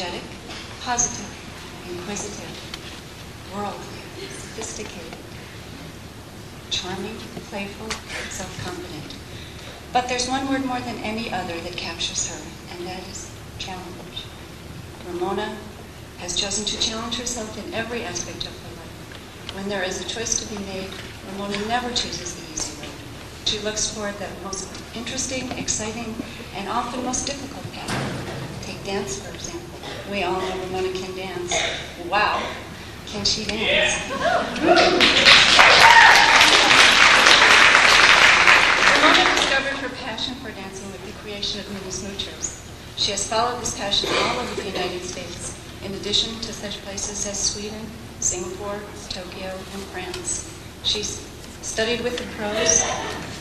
energetic, positive, inquisitive, worldly, sophisticated, charming, playful, self-confident. But there's one word more than any other that captures her, and that is challenge. Ramona has chosen to challenge herself in every aspect of her life. When there is a choice to be made, Ramona never chooses the easy road. She looks for the most interesting, exciting, and often most difficult path. Take dance, for example. We all know Ramona can dance. Wow, can she dance? Ramona discovered her passion for dancing with the creation of mini smoochers. She has followed this passion all over the United States, in addition to such places as Sweden, Singapore, Tokyo, and France. She's studied with the pros.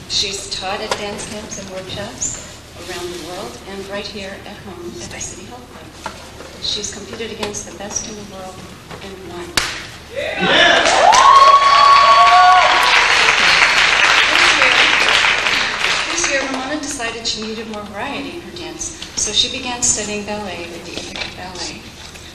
She's taught at dance camps and workshops around the world and right here at home at the City Hall Club. She's competed against the best in the world and won. This year, Ramona decided she needed more variety in her dance, so she began studying ballet at the Ithaca Ballet.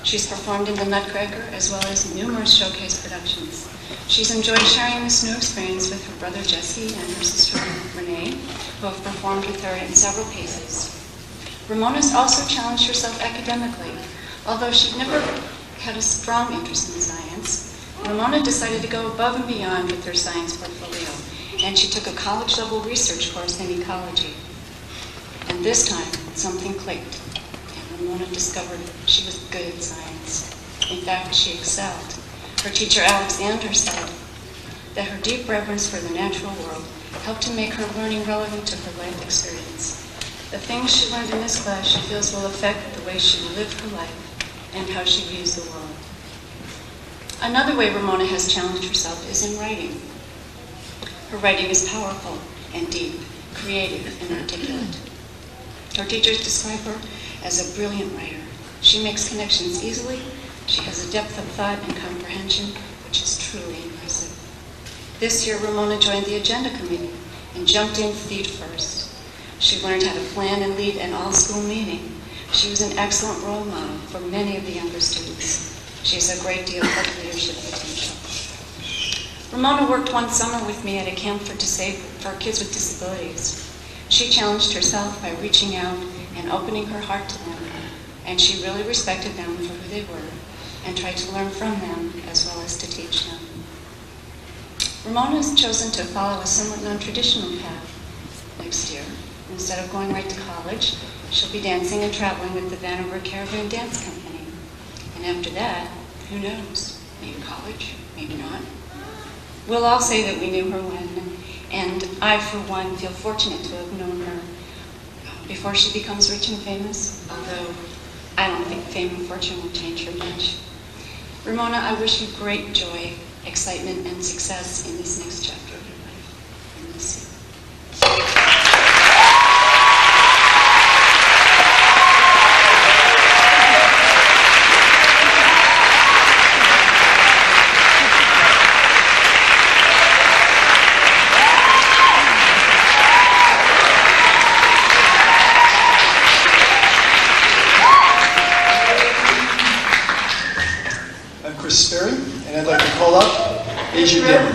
She's performed in the Nutcracker as well as numerous showcase productions. She's enjoyed sharing this new experience with her brother Jesse and her sister Renee, who have performed with her in several pieces. Ramona's also challenged herself academically. Although she'd never had a strong interest in science, Ramona decided to go above and beyond with her science portfolio, and she took a college-level research course in ecology. And this time, something clicked, and Ramona discovered she was good at science. In fact, she excelled. Her teacher, Alexander, said that her deep reverence for the natural world helped to make her learning relevant to her life experience. The things she learned in this class she feels will affect the way she will live her life and how she views the world. Another way Ramona has challenged herself is in writing. Her writing is powerful and deep, creative and articulate. Her teachers describe her as a brilliant writer. She makes connections easily. She has a depth of thought and comprehension, which is truly impressive. This year, Ramona joined the agenda committee and jumped in feet first. She learned how to plan and lead an all-school meeting. She was an excellent role model for many of the younger students. She has a great deal of leadership potential. Ramona worked one summer with me at a camp for kids with disabilities. She challenged herself by reaching out and opening her heart to them, and she really respected them for who they were and tried to learn from them as well as to teach them. Ramona has chosen to follow a somewhat non-traditional path next year. Instead of going right to college, she'll be dancing and traveling with the Vanover Caravan Dance Company. And after that, who knows? Maybe college, maybe not. We'll all say that we knew her when, and I, for one, feel fortunate to have known her before she becomes rich and famous, although I don't think fame and fortune will change her much. Ramona, I wish you great joy, excitement, and success in this next chapter of your life. I miss you. And I'd like to call up Asia Dillon.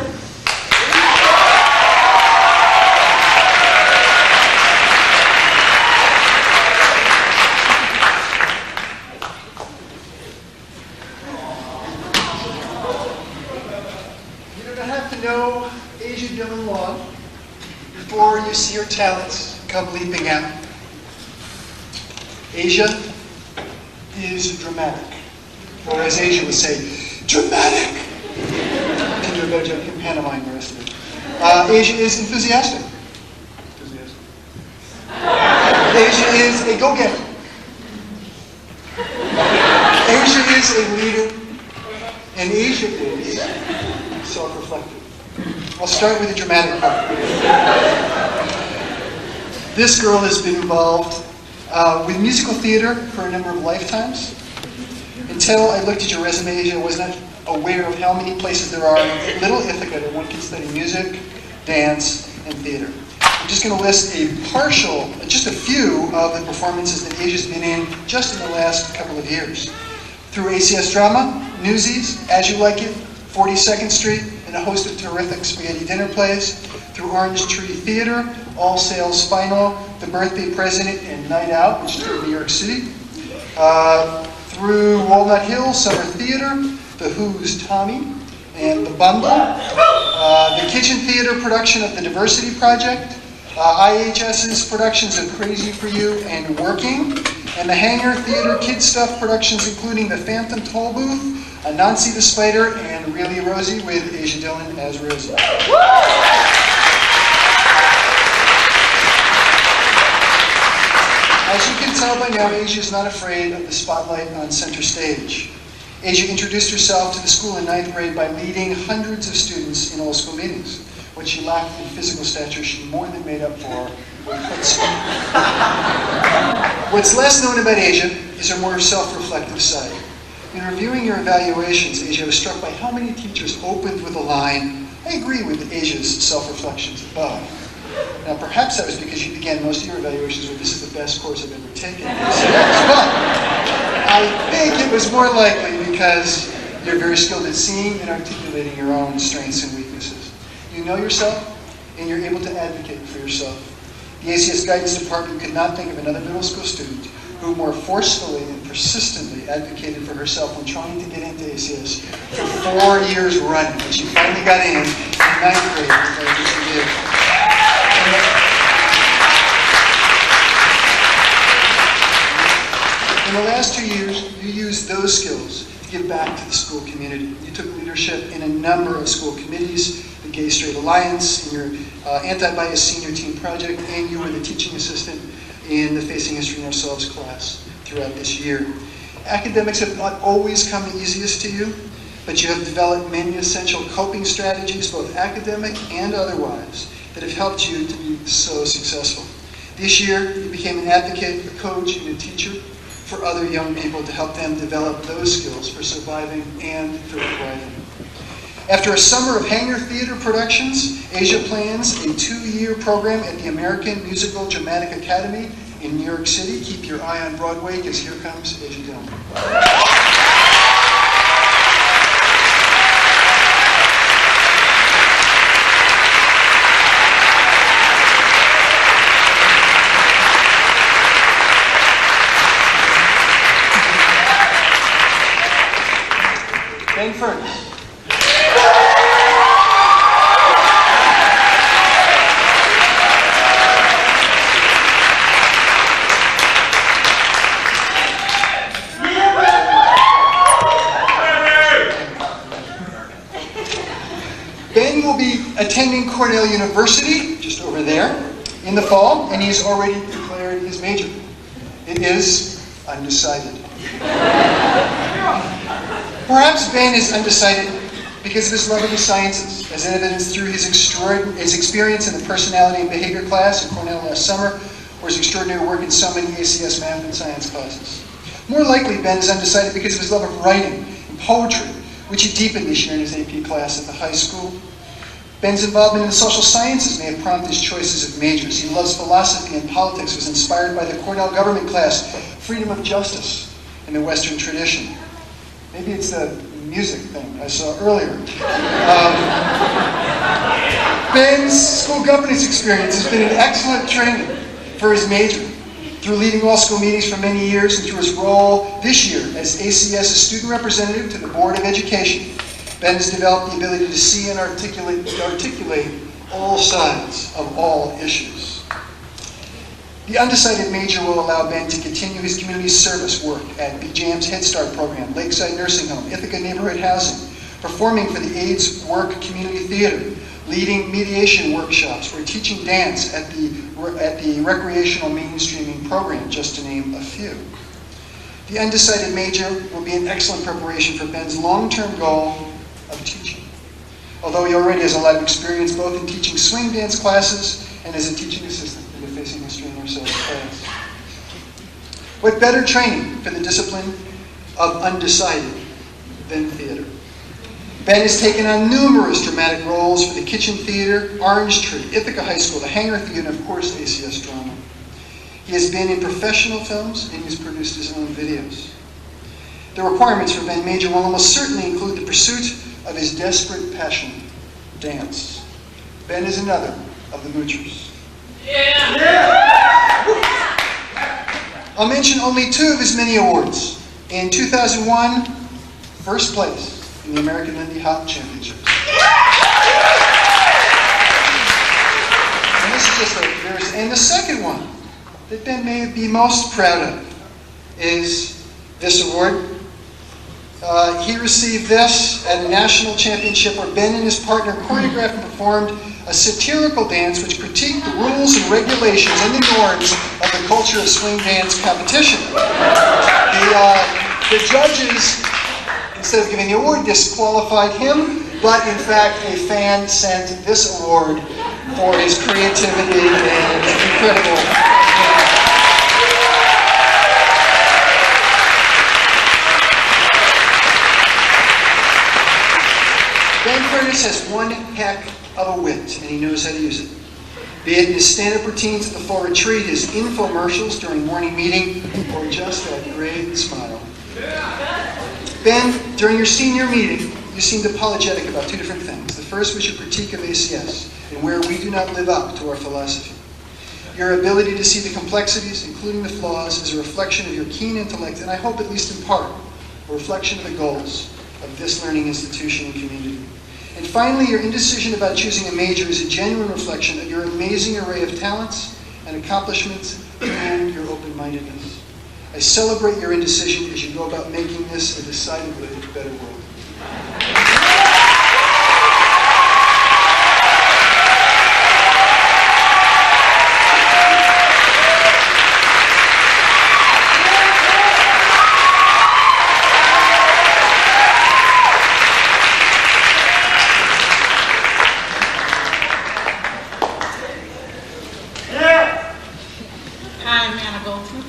You don't have to know Asia Dillon long before you see her talents come leaping out. Asia is dramatic, or as Asia would say, dramatic! Can do a better job of pantomiming the rest of it. Asia is enthusiastic. Asia is a go-getter. Asia is a leader. And Asia is self-reflective. I'll start with the dramatic part. This girl has been involved with musical theater for a number of lifetimes. Until I looked at your resume, Asia, I was not aware of how many places there are in Little Ithaca that one can study music, dance, and theater. I'm just going to list just a few of the performances that Asia's been in just in the last couple of years. Through ACS Drama, Newsies, As You Like It, 42nd Street, and a host of terrific spaghetti dinner plays. Through Orange Tree Theater, All Sales Final, The Birthday President, and Night Out, which is in New York City. Through Walnut Hill, Summer Theater, The Who's Tommy, and The Bundle. The Kitchen Theater production of The Diversity Project. IHS's productions of Crazy for You and Working. And the Hangar Theater Kid Stuff productions, including The Phantom Toll Booth, Anansi the Spider, and Really Rosie with Asia Dillon as Rosie. As you can tell by now, Asia is not afraid of the spotlight on center stage. Asia introduced herself to the school in 9th grade by leading hundreds of students in all school meetings. What she lacked in physical stature, she more than made up for with chutzpah. What's less known about Asia is her more self-reflective side. In reviewing your evaluations, Asia was struck by how many teachers opened with the line, "I agree with Asia's self-reflections above." Now, perhaps that was because you began most of your evaluations with, "This is the best course I've ever taken." But I think it was more likely because you're very skilled at seeing and articulating your own strengths and weaknesses. You know yourself, and you're able to advocate for yourself. The ACS Guidance Department could not think of another middle school student who more forcefully and persistently advocated for herself when trying to get into ACS for 4 years running. And she finally got in 9th grade, which she did. In the last 2 years, you used those skills to give back to the school community. You took leadership in a number of school committees, the Gay Straight Alliance, in your anti-bias senior team project, and you were the teaching assistant in the Facing History in Ourselves class throughout this year. Academics have not always come the easiest to you, but you have developed many essential coping strategies, both academic and otherwise, that have helped you to be so successful. This year, you became an advocate, a coach, and a teacher for other young people to help them develop those skills for surviving and for thriving. After a summer of Hangar Theater productions, Asia plans a 2-year program at the American Musical Dramatic Academy in New York City. Keep your eye on Broadway, because here comes Asia Dillon. Ben Furness. Ben will be attending Cornell University, just over there, in the fall, and he's already declared his major. It is undecided. Perhaps Ben is undecided because of his love of the sciences, as evidenced through his experience in the personality and behavior class at Cornell last summer, or his extraordinary work in so many ACS math and science classes. More likely, Ben is undecided because of his love of writing and poetry, which he deepened this year in his AP class at the high school. Ben's involvement in the social sciences may have prompted his choices of majors. He loves philosophy and politics, was inspired by the Cornell government class, Freedom of Justice, in the Western tradition. Maybe it's the music thing I saw earlier. Ben's school governance experience has been an excellent training for his major. Through leading all school meetings for many years and through his role this year as ACS student representative to the Board of Education, Ben has developed the ability to see and articulate all sides of all issues. The undecided major will allow Ben to continue his community service work at BJAM's Head Start program, Lakeside Nursing Home, Ithaca Neighborhood Housing, performing for the AIDS Work Community Theater, leading mediation workshops, or teaching dance at the recreational mainstreaming program, just to name a few. The undecided major will be an excellent preparation for Ben's long-term goal of teaching, although he already has a lot of experience both in teaching swing dance classes and as a teaching assistant in the Facing History in Ourselves class. What better training for the discipline of undecided than theater? Ben has taken on numerous dramatic roles for the Kitchen Theater, Orange Tree, Ithaca High School, the Hangar Theater, and of course ACS Drama. He has been in professional films and he's produced his own videos. The requirements for Ben Major will almost certainly include the pursuit of his desperate passion, dance. Ben is another of the moochers. I'll mention only two of his many awards. In 2001, first place in the American Lindy Hop Championship. And this is just and the second one that Ben may be most proud of is this award. He received this at a national championship where Ben and his partner choreographed and performed a satirical dance which critiqued the rules and regulations and the norms of the culture of swing dance competition. The judges, instead of giving the award, disqualified him, but in fact a fan sent this award for his creativity and incredible dance. Ben Curtis has one heck of a wit, and he knows how to use it. Be it in his stand-up routines at the full retreat, his infomercials during morning meeting, or just that great smile. Ben, during your senior meeting, you seemed apologetic about two different things. The first was your critique of ACS, and where we do not live up to our philosophy. Your ability to see the complexities, including the flaws, is a reflection of your keen intellect, and I hope at least in part, a reflection of the goals of this learning institution and community. And finally, your indecision about choosing a major is a genuine reflection of your amazing array of talents and accomplishments and your open-mindedness. I celebrate your indecision as you go about making this a decidedly better world.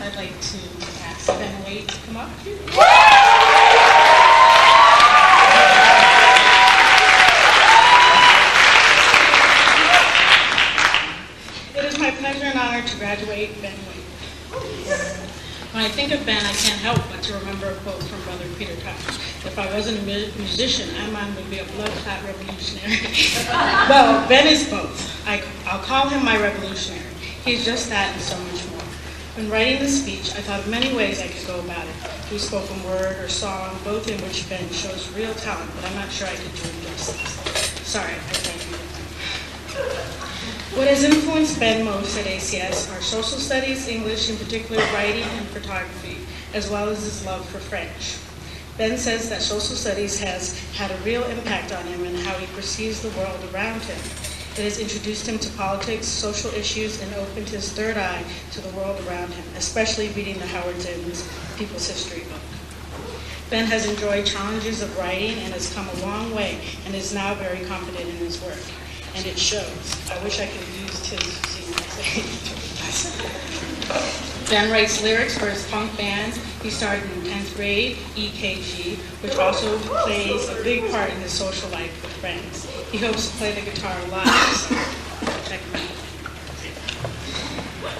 I'd like to ask Ben Wade to come up. It is my pleasure and honor to graduate Ben Wade. When I think of Ben, I can't help but to remember a quote from Brother Peter Tosh. If I wasn't a musician, Amon would be a blood-clot revolutionary. Well, Ben is both. I'll call him my revolutionary. He's just that and so much more. When writing the speech, I thought of many ways I could go about it, through spoken word or song, both in which Ben shows real talent, but I'm not sure I could do it justice. Sorry, I thank you. What has influenced Ben most at ACS are social studies, English, in particular writing and photography, as well as his love for French. Ben says that social studies has had a real impact on him and how he perceives the world around him. It has introduced him to politics, social issues, and opened his third eye to the world around him, especially reading the Howard Zimmer's People's History book. Ben has enjoyed challenges of writing and has come a long way and is now very confident in his work. And it shows. I wish I could use his Ben writes lyrics for his punk band. He started in 10th grade, EKG, which also plays a big part in his social life with friends. He hopes to play the guitar live, so check him out.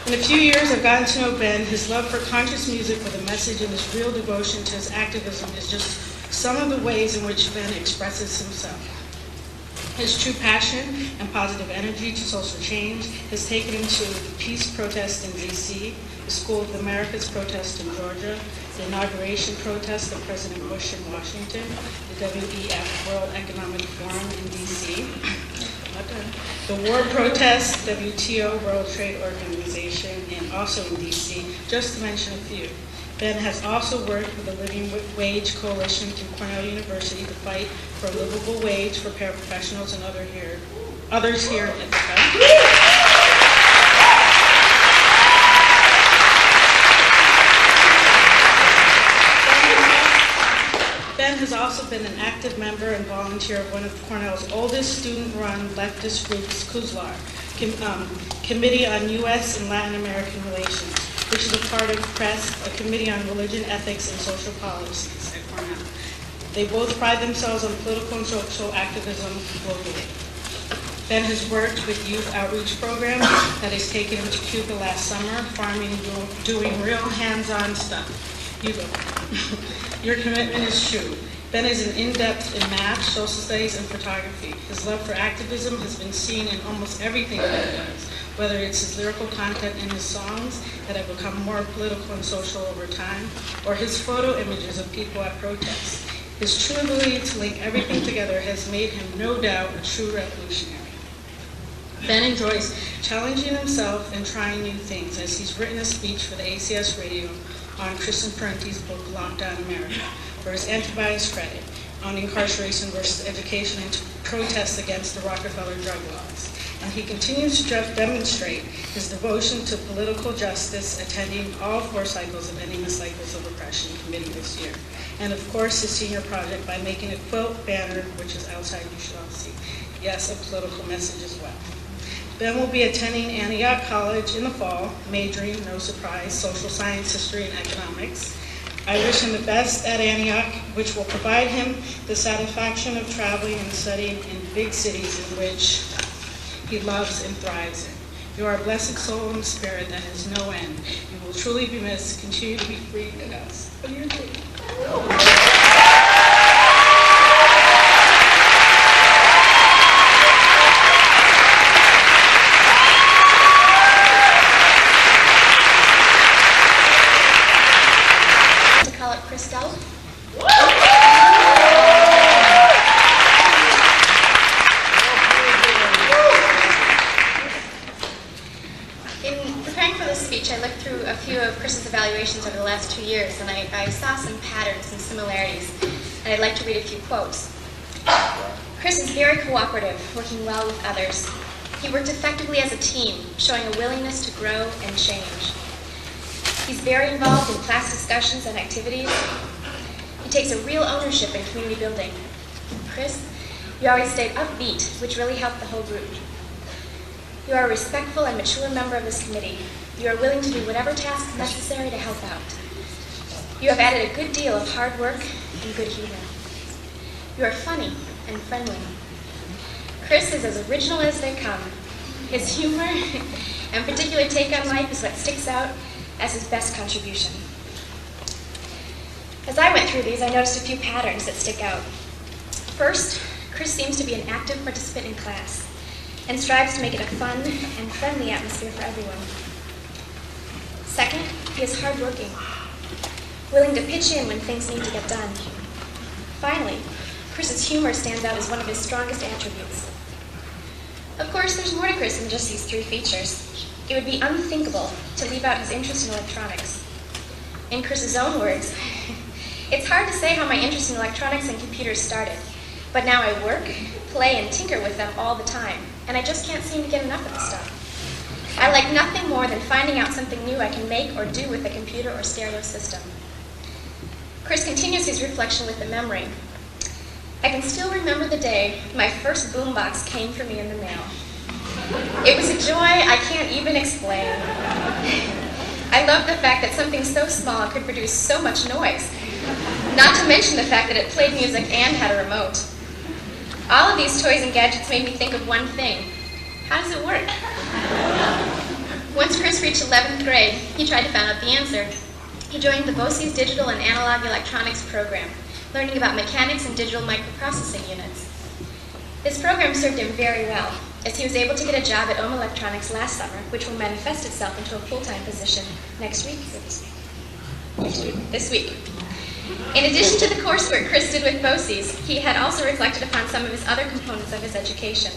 In a few years, I've gotten to know Ben. His love for conscious music with a message and his real devotion to his activism is just some of the ways in which Ben expresses himself. His true passion and positive energy to social change has taken him to the peace protest in D.C., the School of the Americas protest in Georgia, the inauguration protest of President Bush in Washington, the WEF World Economic Forum in D.C., the war protest, WTO World Trade Organization, and also in D.C., just to mention a few. Ben has also worked with the Living Wage Coalition through Cornell University to fight for a livable wage for paraprofessionals and others here in Ithaca. Ben has also been an active member and volunteer of one of Cornell's oldest student-run leftist groups, CUSLAR, Committee on U.S. and Latin American Relations, which is a part of PRESS, a Committee on Religion, Ethics, and Social Policies at Cornell. They both pride themselves on political and social activism locally. Ben has worked with youth outreach programs that has taken him to Cuba last summer, farming, doing real hands-on stuff. You go. Your commitment is true. Ben is an in-depth in math, social studies, and photography. His love for activism has been seen in almost everything that he does, whether it's his lyrical content in his songs that have become more political and social over time, or his photo images of people at protests. His true ability to link everything together has made him, no doubt, a true revolutionary. Ben enjoys challenging himself and trying new things, as he's written a speech for the ACS Radio on Kristen Parenti's book, Lockdown America, for his anti-bias credit on incarceration versus education and to protest against the Rockefeller drug laws. And he continues to demonstrate his devotion to political justice, attending all 4 cycles of Ending the Cycles of Oppression committee this year. And of course, his senior project by making a quilt banner, which is outside, you should all see. Yes, a political message as well. Ben will be attending Antioch College in the fall, majoring, no surprise, social science, history, and economics. I wish him the best at Antioch, which will provide him the satisfaction of traveling and studying in big cities in which he loves and thrives in. You are a blessed soul and spirit that has no end. You will truly be missed. Continue to be free in us. What do you think? Evaluations over the last 2 years, and I saw some patterns and similarities, and I'd like to read a few quotes. Chris is very cooperative, working well with others. He worked effectively as a team, showing a willingness to grow and change. He's very involved in class discussions and activities. He takes a real ownership in community building. Chris, you always stayed upbeat, which really helped the whole group. You are a respectful and mature member of this committee. You are willing to do whatever task necessary to help out. You have added a good deal of hard work and good humor. You are funny and friendly. Chris is as original as they come. His humor and particular take on life is what sticks out as his best contribution. As I went through these, I noticed a few patterns that stick out. First, Chris seems to be an active participant in class and strives to make it a fun and friendly atmosphere for everyone. Second, he is hardworking, willing to pitch in when things need to get done. Finally, Chris's humor stands out as one of his strongest attributes. Of course, there's more to Chris than just these 3 features. It would be unthinkable to leave out his interest in electronics. In Chris's own words, it's hard to say how my interest in electronics and computers started, but now I work, play, and tinker with them all the time, and I just can't seem to get enough of the stuff. I like nothing more than finding out something new I can make or do with a computer or stereo system. Chris continues his reflection with a memory. I can still remember the day my first boombox came for me in the mail. It was a joy I can't even explain. I loved the fact that something so small could produce so much noise, not to mention the fact that it played music and had a remote. All of these toys and gadgets made me think of one thing. How does it work? Once Chris reached 11th grade, he tried to find out the answer. He joined the BOCES Digital and Analog Electronics program, learning about mechanics and digital microprocessing units. This program served him very well, as he was able to get a job at Ohm Electronics last summer, which will manifest itself into a full-time position next week or this week. In addition to the coursework Chris did with BOCES, he had also reflected upon some of his other components of his education.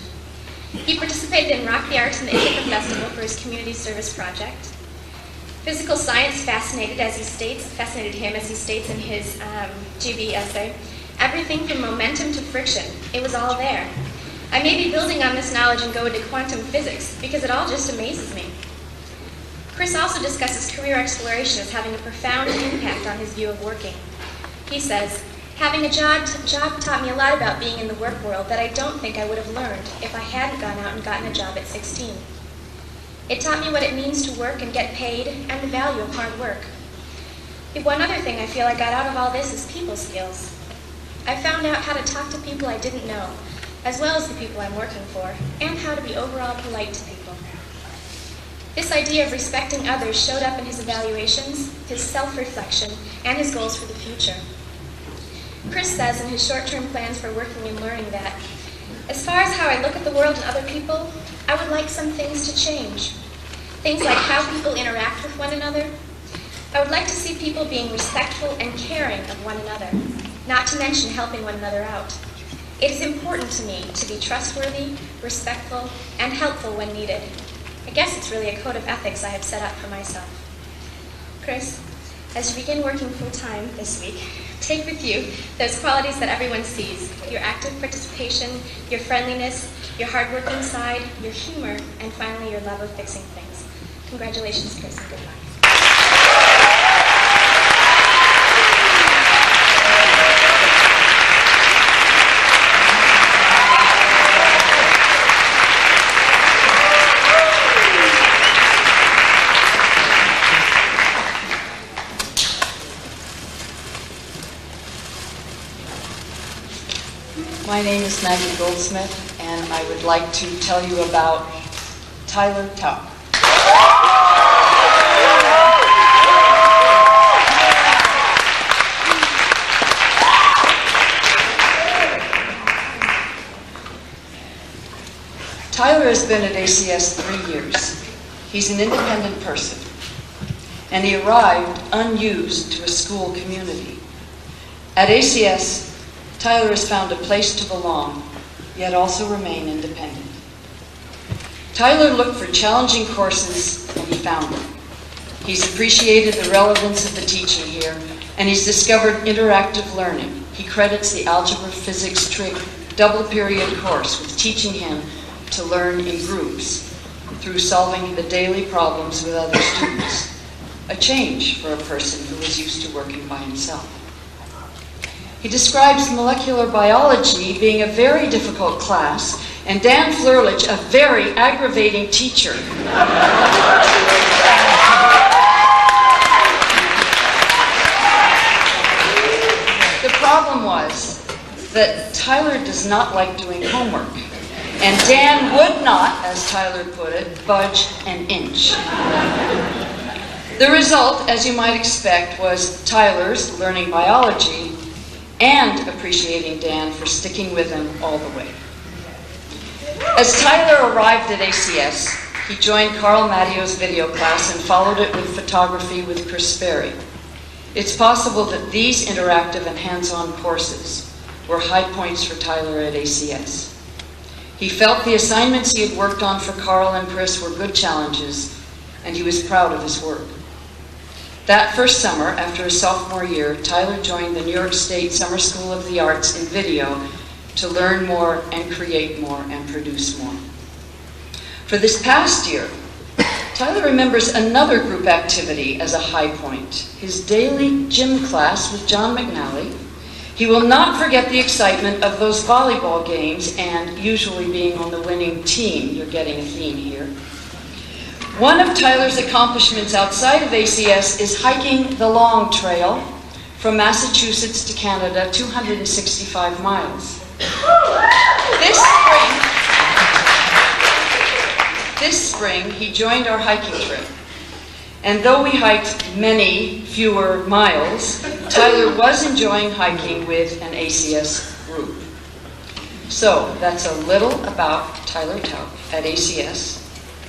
He participated in Rock the Arts and the Ithaca Festival for his community service project. Physical science fascinated him, as he states in his GB essay. Everything from momentum to friction, it was all there. I may be building on this knowledge and go into quantum physics because it all just amazes me. Chris also discusses career exploration as having a profound impact on his view of working. He says, having a job taught me a lot about being in the work world that I don't think I would have learned if I hadn't gone out and gotten a job at 16. It taught me what it means to work and get paid and the value of hard work. One other thing I feel I got out of all this is people skills. I found out how to talk to people I didn't know, as well as the people I'm working for, and how to be overall polite to people. This idea of respecting others showed up in his evaluations, his self-reflection, and his goals for the future. Chris says in his short-term plans for working and learning that, as far as how I look at the world and other people, I would like some things to change. Things like how people interact with one another. I would like to see people being respectful and caring of one another, not to mention helping one another out. It is important to me to be trustworthy, respectful, and helpful when needed. I guess it's really a code of ethics I have set up for myself. Chris, as you begin working full-time this week, take with you those qualities that everyone sees: your active participation, your friendliness, your hard-working side, your humor, and finally your love of fixing things. Congratulations, Chris, and good luck. My name is Maggie Goldsmith, and I would like to tell you about Tyler Taub. Tyler has been at ACS 3 years. He's an independent person, and he arrived unused to a school community. At ACS, Tyler has found a place to belong, yet also remain independent. Tyler looked for challenging courses, and he found them. He's appreciated the relevance of the teaching here, and he's discovered interactive learning. He credits the Algebra Physics Trig double-period course with teaching him to learn in groups through solving the daily problems with other students, a change for a person who was used to working by himself. He describes molecular biology being a very difficult class, and Dan Flurlich a very aggravating teacher. The problem was that Tyler does not like doing homework, and Dan would not, as Tyler put it, budge an inch. The result, as you might expect, was Tyler's learning biology and appreciating Dan for sticking with him all the way. As Tyler arrived at ACS, he joined Carl Mattio's video class and followed it with photography with Chris Sperry. It's possible that these interactive and hands-on courses were high points for Tyler at ACS. He felt the assignments he had worked on for Carl and Chris were good challenges, and he was proud of his work. That first summer, after his sophomore year, Tyler joined the New York State Summer School of the Arts in video to learn more and create more and produce more. For this past year, Tyler remembers another group activity as a high point, his daily gym class with John McNally. He will not forget the excitement of those volleyball games and usually being on the winning team. You're getting a theme here. One of Tyler's accomplishments outside of ACS is hiking the Long Trail from Massachusetts to Canada, 265 miles. This spring, he joined our hiking trip. And though we hiked many fewer miles, Tyler was enjoying hiking with an ACS group. So that's a little about Tyler Taub at ACS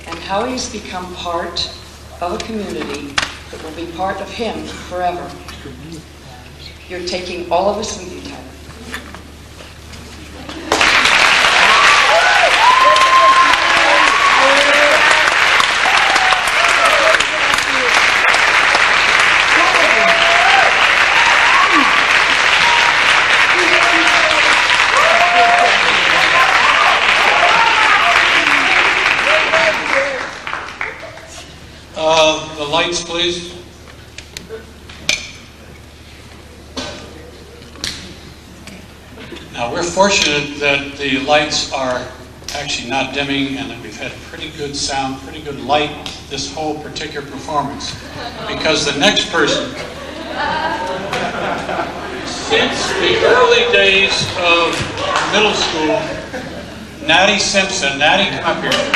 and how he's become part of a community that will be part of him forever. You're taking all of us with you, Tyler. The lights, please. Now, we're fortunate that the lights are actually not dimming and that we've had pretty good sound, pretty good light this whole particular performance. Because the next person Since the early days of middle school, Natty Simpson, Natty, come up here.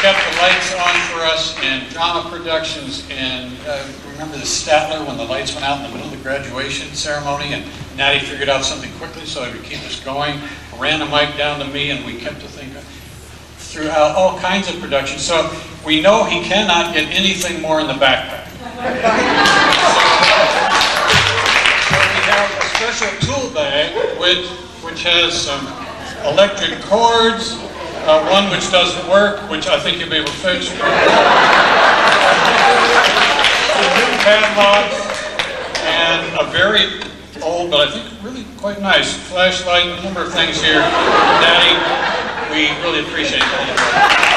Kept the lights on for us in drama productions, and remember the Statler when the lights went out in the middle of the graduation ceremony, and Natty figured out something quickly so he would keep us going, ran the mic down to me, and we kept to think throughout all kinds of productions. So we know he cannot get anything more in the backpack. So we have a special tool bag which has some electric cords, one which doesn't work, which I think you'll be able to fix. Padlocks, and a very old, but I think really quite nice flashlight, a number of things here. Natty, we really appreciate that.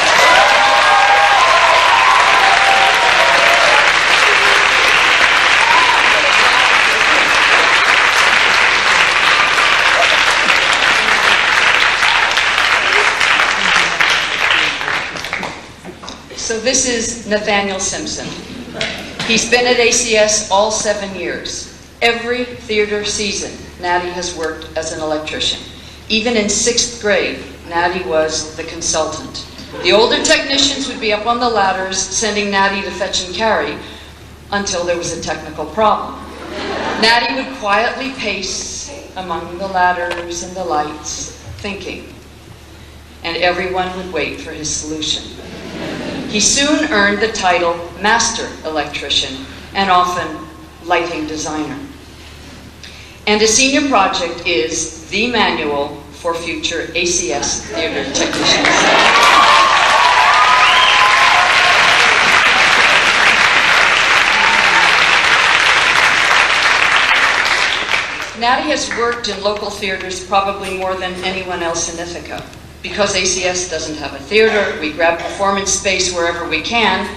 So this is Nathaniel Simpson. He's been at ACS all 7 years. Every theater season, Natty has worked as an electrician. Even in 6th grade, Natty was the consultant. The older technicians would be up on the ladders, sending Natty to fetch and carry until there was a technical problem. Natty would quietly pace among the ladders and the lights, thinking, and everyone would wait for his solution. He soon earned the title Master Electrician and often Lighting Designer. And a senior project is the manual for future ACS theater technicians. Natty has worked in local theaters probably more than anyone else in Ithaca. Because ACS doesn't have a theater, we grab performance space wherever we can,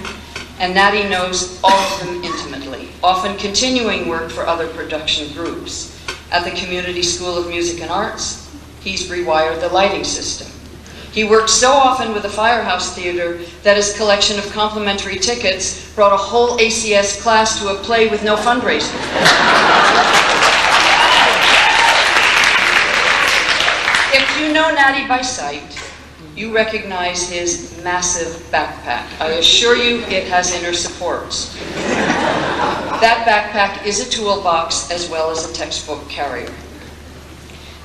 and Natty knows all of them intimately, often continuing work for other production groups. At the Community School of Music and Arts, he's rewired the lighting system. He worked so often with the Firehouse Theater that his collection of complimentary tickets brought a whole ACS class to a play with no fundraising. If you know Natty by sight, you recognize his massive backpack. I assure you it has inner supports. That backpack is a toolbox as well as a textbook carrier.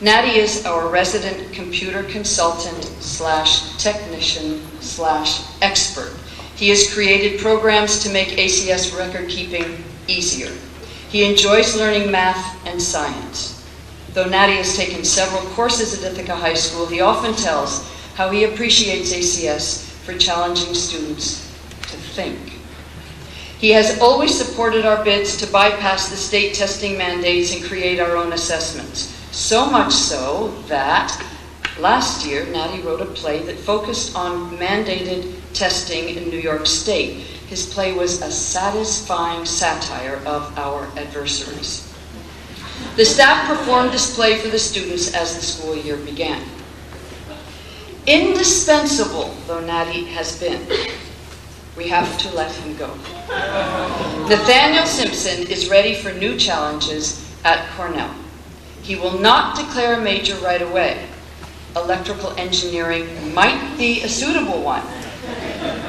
Natty is our resident computer consultant / technician / expert. He has created programs to make ACS record keeping easier. He enjoys learning math and science. Though Natty has taken several courses at Ithaca High School, he often tells how he appreciates ACS for challenging students to think. He has always supported our bids to bypass the state testing mandates and create our own assessments. So much so that last year, Natty wrote a play that focused on mandated testing in New York State. His play was a satisfying satire of our adversaries. The staff performed this play for the students as the school year began. Indispensable though Natty has been, we have to let him go. Nathaniel Simpson is ready for new challenges at Cornell. He will not declare a major right away. Electrical engineering might be a suitable one,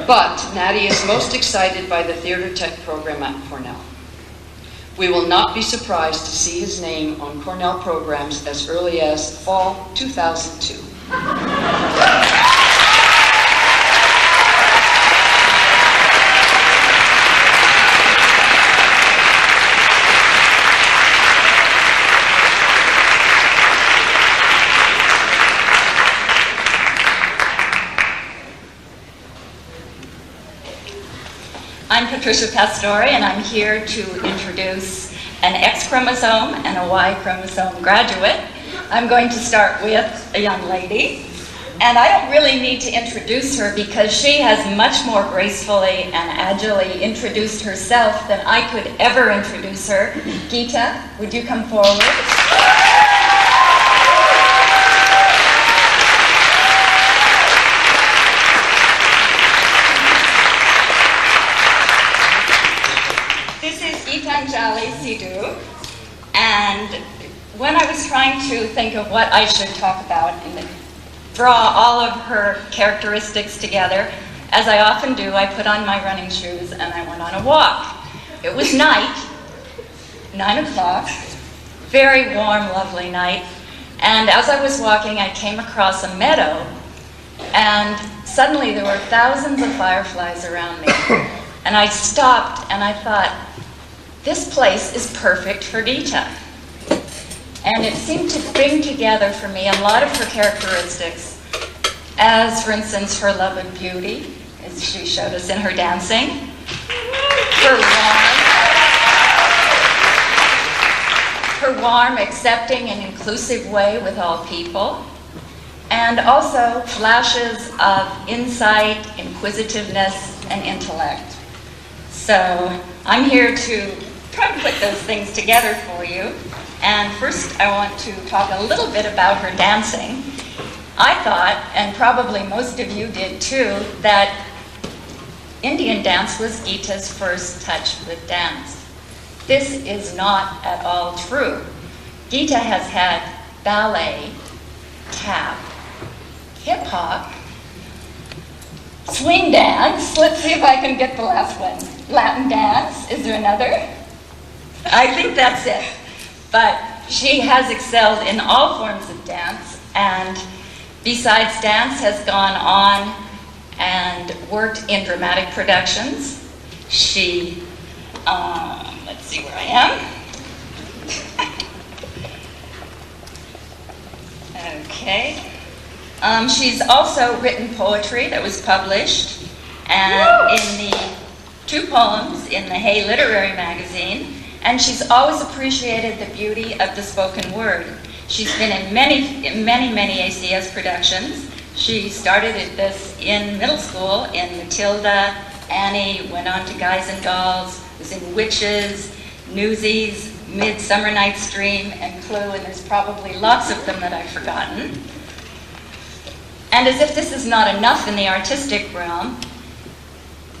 but Natty is most excited by the theater tech program at Cornell. We will not be surprised to see his name on Cornell programs as early as fall 2002. I'm Patricia Pastore, and I'm here to introduce an X chromosome and a Y chromosome graduate. I'm going to start with a young lady And I don't really need to introduce her because she has much more gracefully and agilely introduced herself than I could ever introduce her. Geeta, would you come forward? This is Geetanjali Sidhu, and when I was trying to think of what I should talk about and draw all of her characteristics together, as I often do, I put on my running shoes and I went on a walk. It was night, 9 o'clock, very warm, lovely night, and as I was walking, I came across a meadow, and suddenly there were thousands of fireflies around me. And I stopped and I thought, this place is perfect for Geeta. And it seemed to bring together for me a lot of her characteristics, as for instance, her love of beauty, as she showed us in her dancing, her warm, accepting, and inclusive way with all people, and also flashes of insight, inquisitiveness, and intellect. So I'm here to try to put those things together for you. And first I want to talk a little bit about her dancing. I thought, and probably most of you did too, that Indian dance was Geeta's first touch with dance. This is not at all true. Geeta has had ballet, tap, hip-hop, swing dance. Let's see if I can get the last one. Latin dance. Is there another? I think that's it. But she has excelled in all forms of dance, and besides dance has gone on and worked in dramatic productions. She, let's see where I am. Okay. She's also written poetry that was published, and in the 2 poems in the Hay Literary Magazine. And she's always appreciated the beauty of the spoken word. She's been in many ACS productions. She started this in middle school in Matilda, Annie, went on to Guys and Dolls, was in Witches, Newsies, Midsummer Night's Dream, and Clue, and there's probably lots of them that I've forgotten. And as if this is not enough in the artistic realm,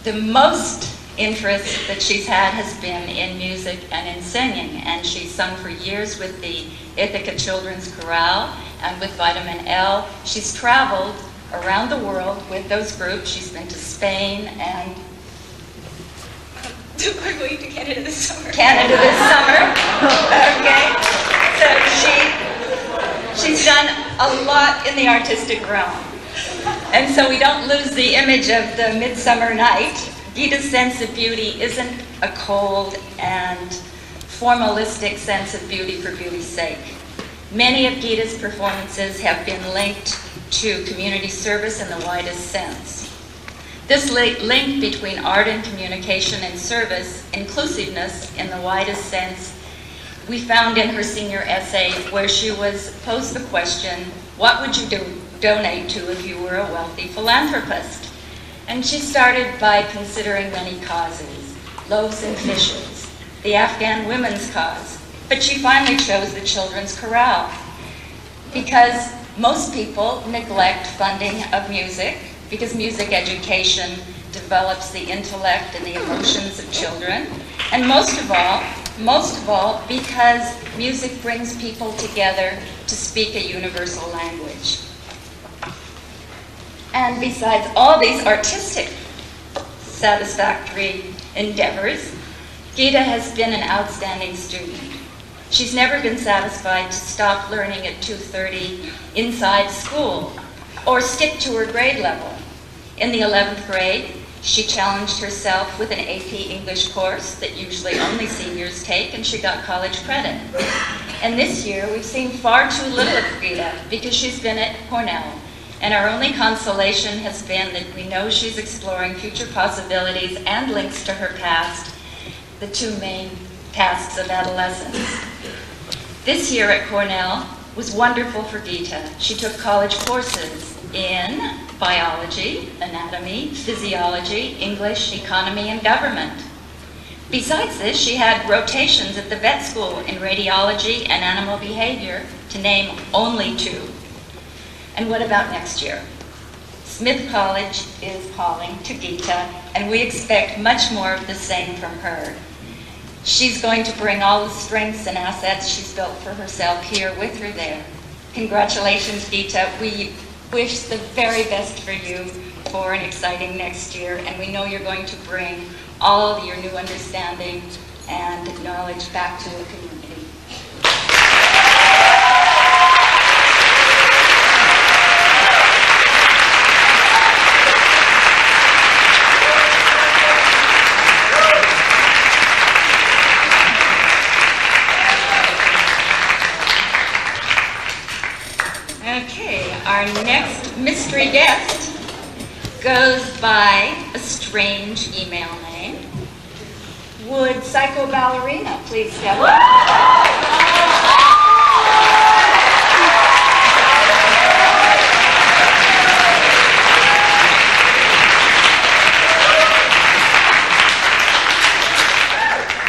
the most interest that she's had has been in music and in singing, and she's sung for years with the Ithaca Children's Chorale and with Vitamin L. She's traveled around the world with those groups. She's been to Spain and We're going to Canada this summer. Canada this summer. Okay, so she's done a lot in the artistic realm, and so we don't lose the image of the Midsummer Night. Geeta's sense of beauty isn't a cold and formalistic sense of beauty for beauty's sake. Many of Geeta's performances have been linked to community service in the widest sense. This link between art and communication and service, inclusiveness in the widest sense, we found in her senior essay where she was posed the question, what would you donate to if you were a wealthy philanthropist? And she started by considering many causes, loaves and fishes, the Afghan women's cause, but she finally chose the Children's Chorale because most people neglect funding of music because music education develops the intellect and the emotions of children, and most of all, because music brings people together to speak a universal language. And besides all these artistic satisfactory endeavors, Geeta has been an outstanding student. She's never been satisfied to stop learning at 2:30 inside school or stick to her grade level. In the 11th grade, she challenged herself with an AP English course that usually only seniors take, and she got college credit. And this year, we've seen far too little of Geeta because she's been at Cornell. And our only consolation has been that we know she's exploring future possibilities and links to her past, the 2 main tasks of adolescence. This year at Cornell was wonderful for Geeta. She took college courses, in biology, anatomy, physiology, English, economy, and government. Besides this, she had rotations at the vet school in radiology and animal behavior, to name only two. And what about next year? Smith College is calling to Gita, and we expect much more of the same from her. She's going to bring all the strengths and assets she's built for herself here with her there. Congratulations, Gita. We wish the very best for you for an exciting next year, and we know you're going to bring all of your new understanding and knowledge back to the community. Okay, our next mystery guest goes by a strange email name. Would Psycho Ballerina please step up?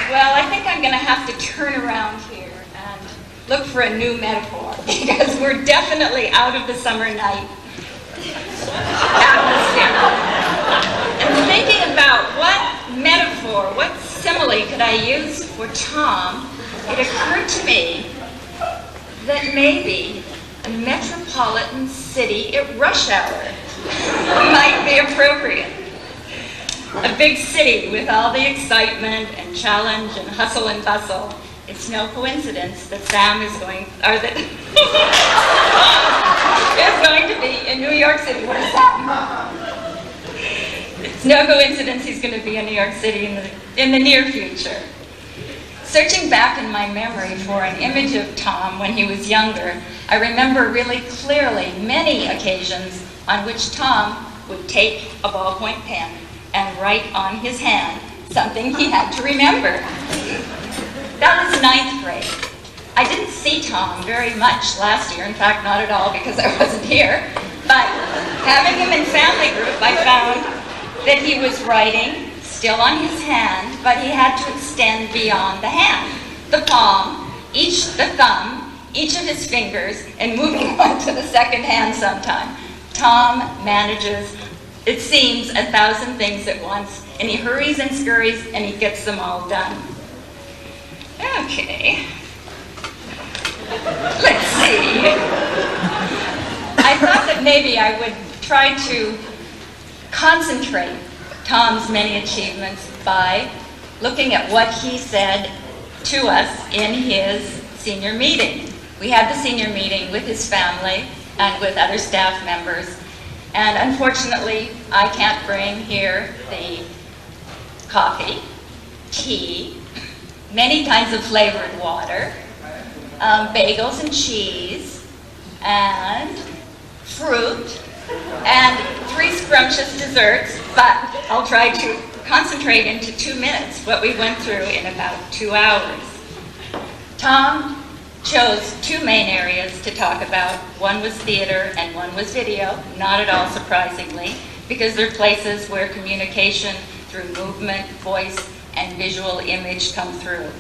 Well, I think I'm going to have to turn around here and look for a new metaphor, because we're definitely out of the summer night atmosphere. And thinking about what metaphor, what simile could I use for Tom, it occurred to me that maybe a metropolitan city at rush hour might be appropriate. A big city with all the excitement and challenge and hustle and bustle. It's no coincidence that Sam is going to be in New York City. Where's Sam? It's no coincidence he's going to be in New York City in the near future. Searching back in my memory for an image of Tom when he was younger, I remember really clearly many occasions on which Tom would take a ballpoint pen and write on his hand something he had to remember. That was 9th grade. I didn't see Tom very much last year, in fact, not at all, because I wasn't here. But having him in family group, I found that he was writing still on his hand, but he had to extend beyond the hand. The palm, the thumb, each of his fingers, and moving on to the second hand sometime. Tom manages, it seems, 1,000 things at once, and he hurries and scurries, and he gets them all done. Okay. Let's see. I thought that maybe I would try to concentrate Tom's many achievements by looking at what he said to us in his senior meeting. We had the senior meeting with his family and with other staff members, and unfortunately, I can't bring here the coffee, tea, many kinds of flavored water, bagels and cheese, and fruit, and 3 scrumptious desserts, but I'll try to concentrate into 2 minutes what we went through in about 2 hours. Tom chose 2 main areas to talk about. One was theater and one was video, not at all surprisingly, because they're places where communication through movement, voice, and visual image come through.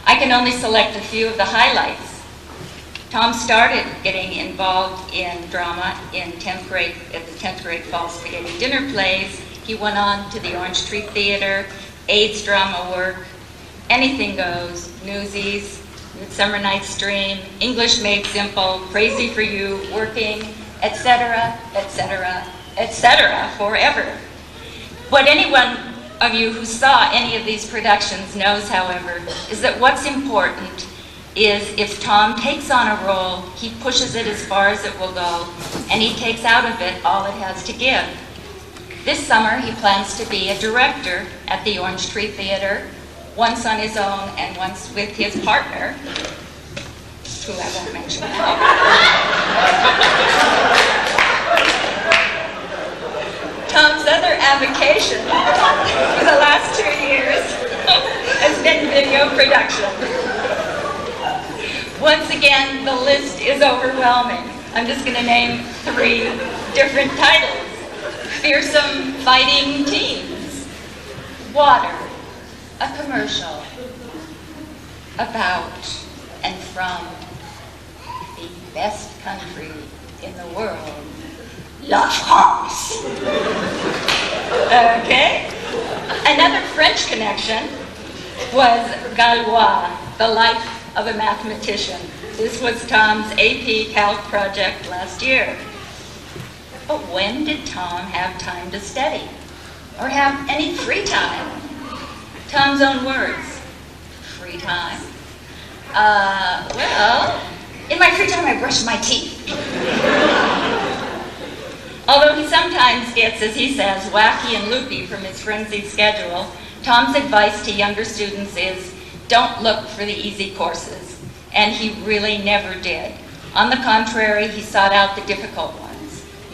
I can only select a few of the highlights. Tom started getting involved in drama in 10th grade, at the 10th grade Fall Spaghetti Dinner Plays. He went on to the Orange Tree Theater, AIDS drama work, Anything Goes, Newsies, Midsummer Night's Dream, English Made Simple, Crazy for You, Working, etc., etc., etc., forever. What anyone of you who saw any of these productions knows, however, is that what's important is if Tom takes on a role, he pushes it as far as it will go, and he takes out of it all it has to give. This summer, he plans to be a director at the Orange Tree Theater, once on his own and once with his partner, who I won't mention now. Tom's other avocation for the last 2 years has been video production. Once again, the list is overwhelming. I'm just going to name 3 different titles. Fearsome Fighting Teens, Water, a commercial about and from the best country in the world, La France. Okay? Another French connection was Galois, the life of a mathematician. This was Tom's AP Calc project last year. But when did Tom have time to study? Or have any free time? Tom's own words. Free time? Well, in my free time I brush my teeth. Although he sometimes gets, as he says, wacky and loopy from his frenzied schedule, Tom's advice to younger students is, don't look for the easy courses. And he really never did. On the contrary, he sought out the difficult ones.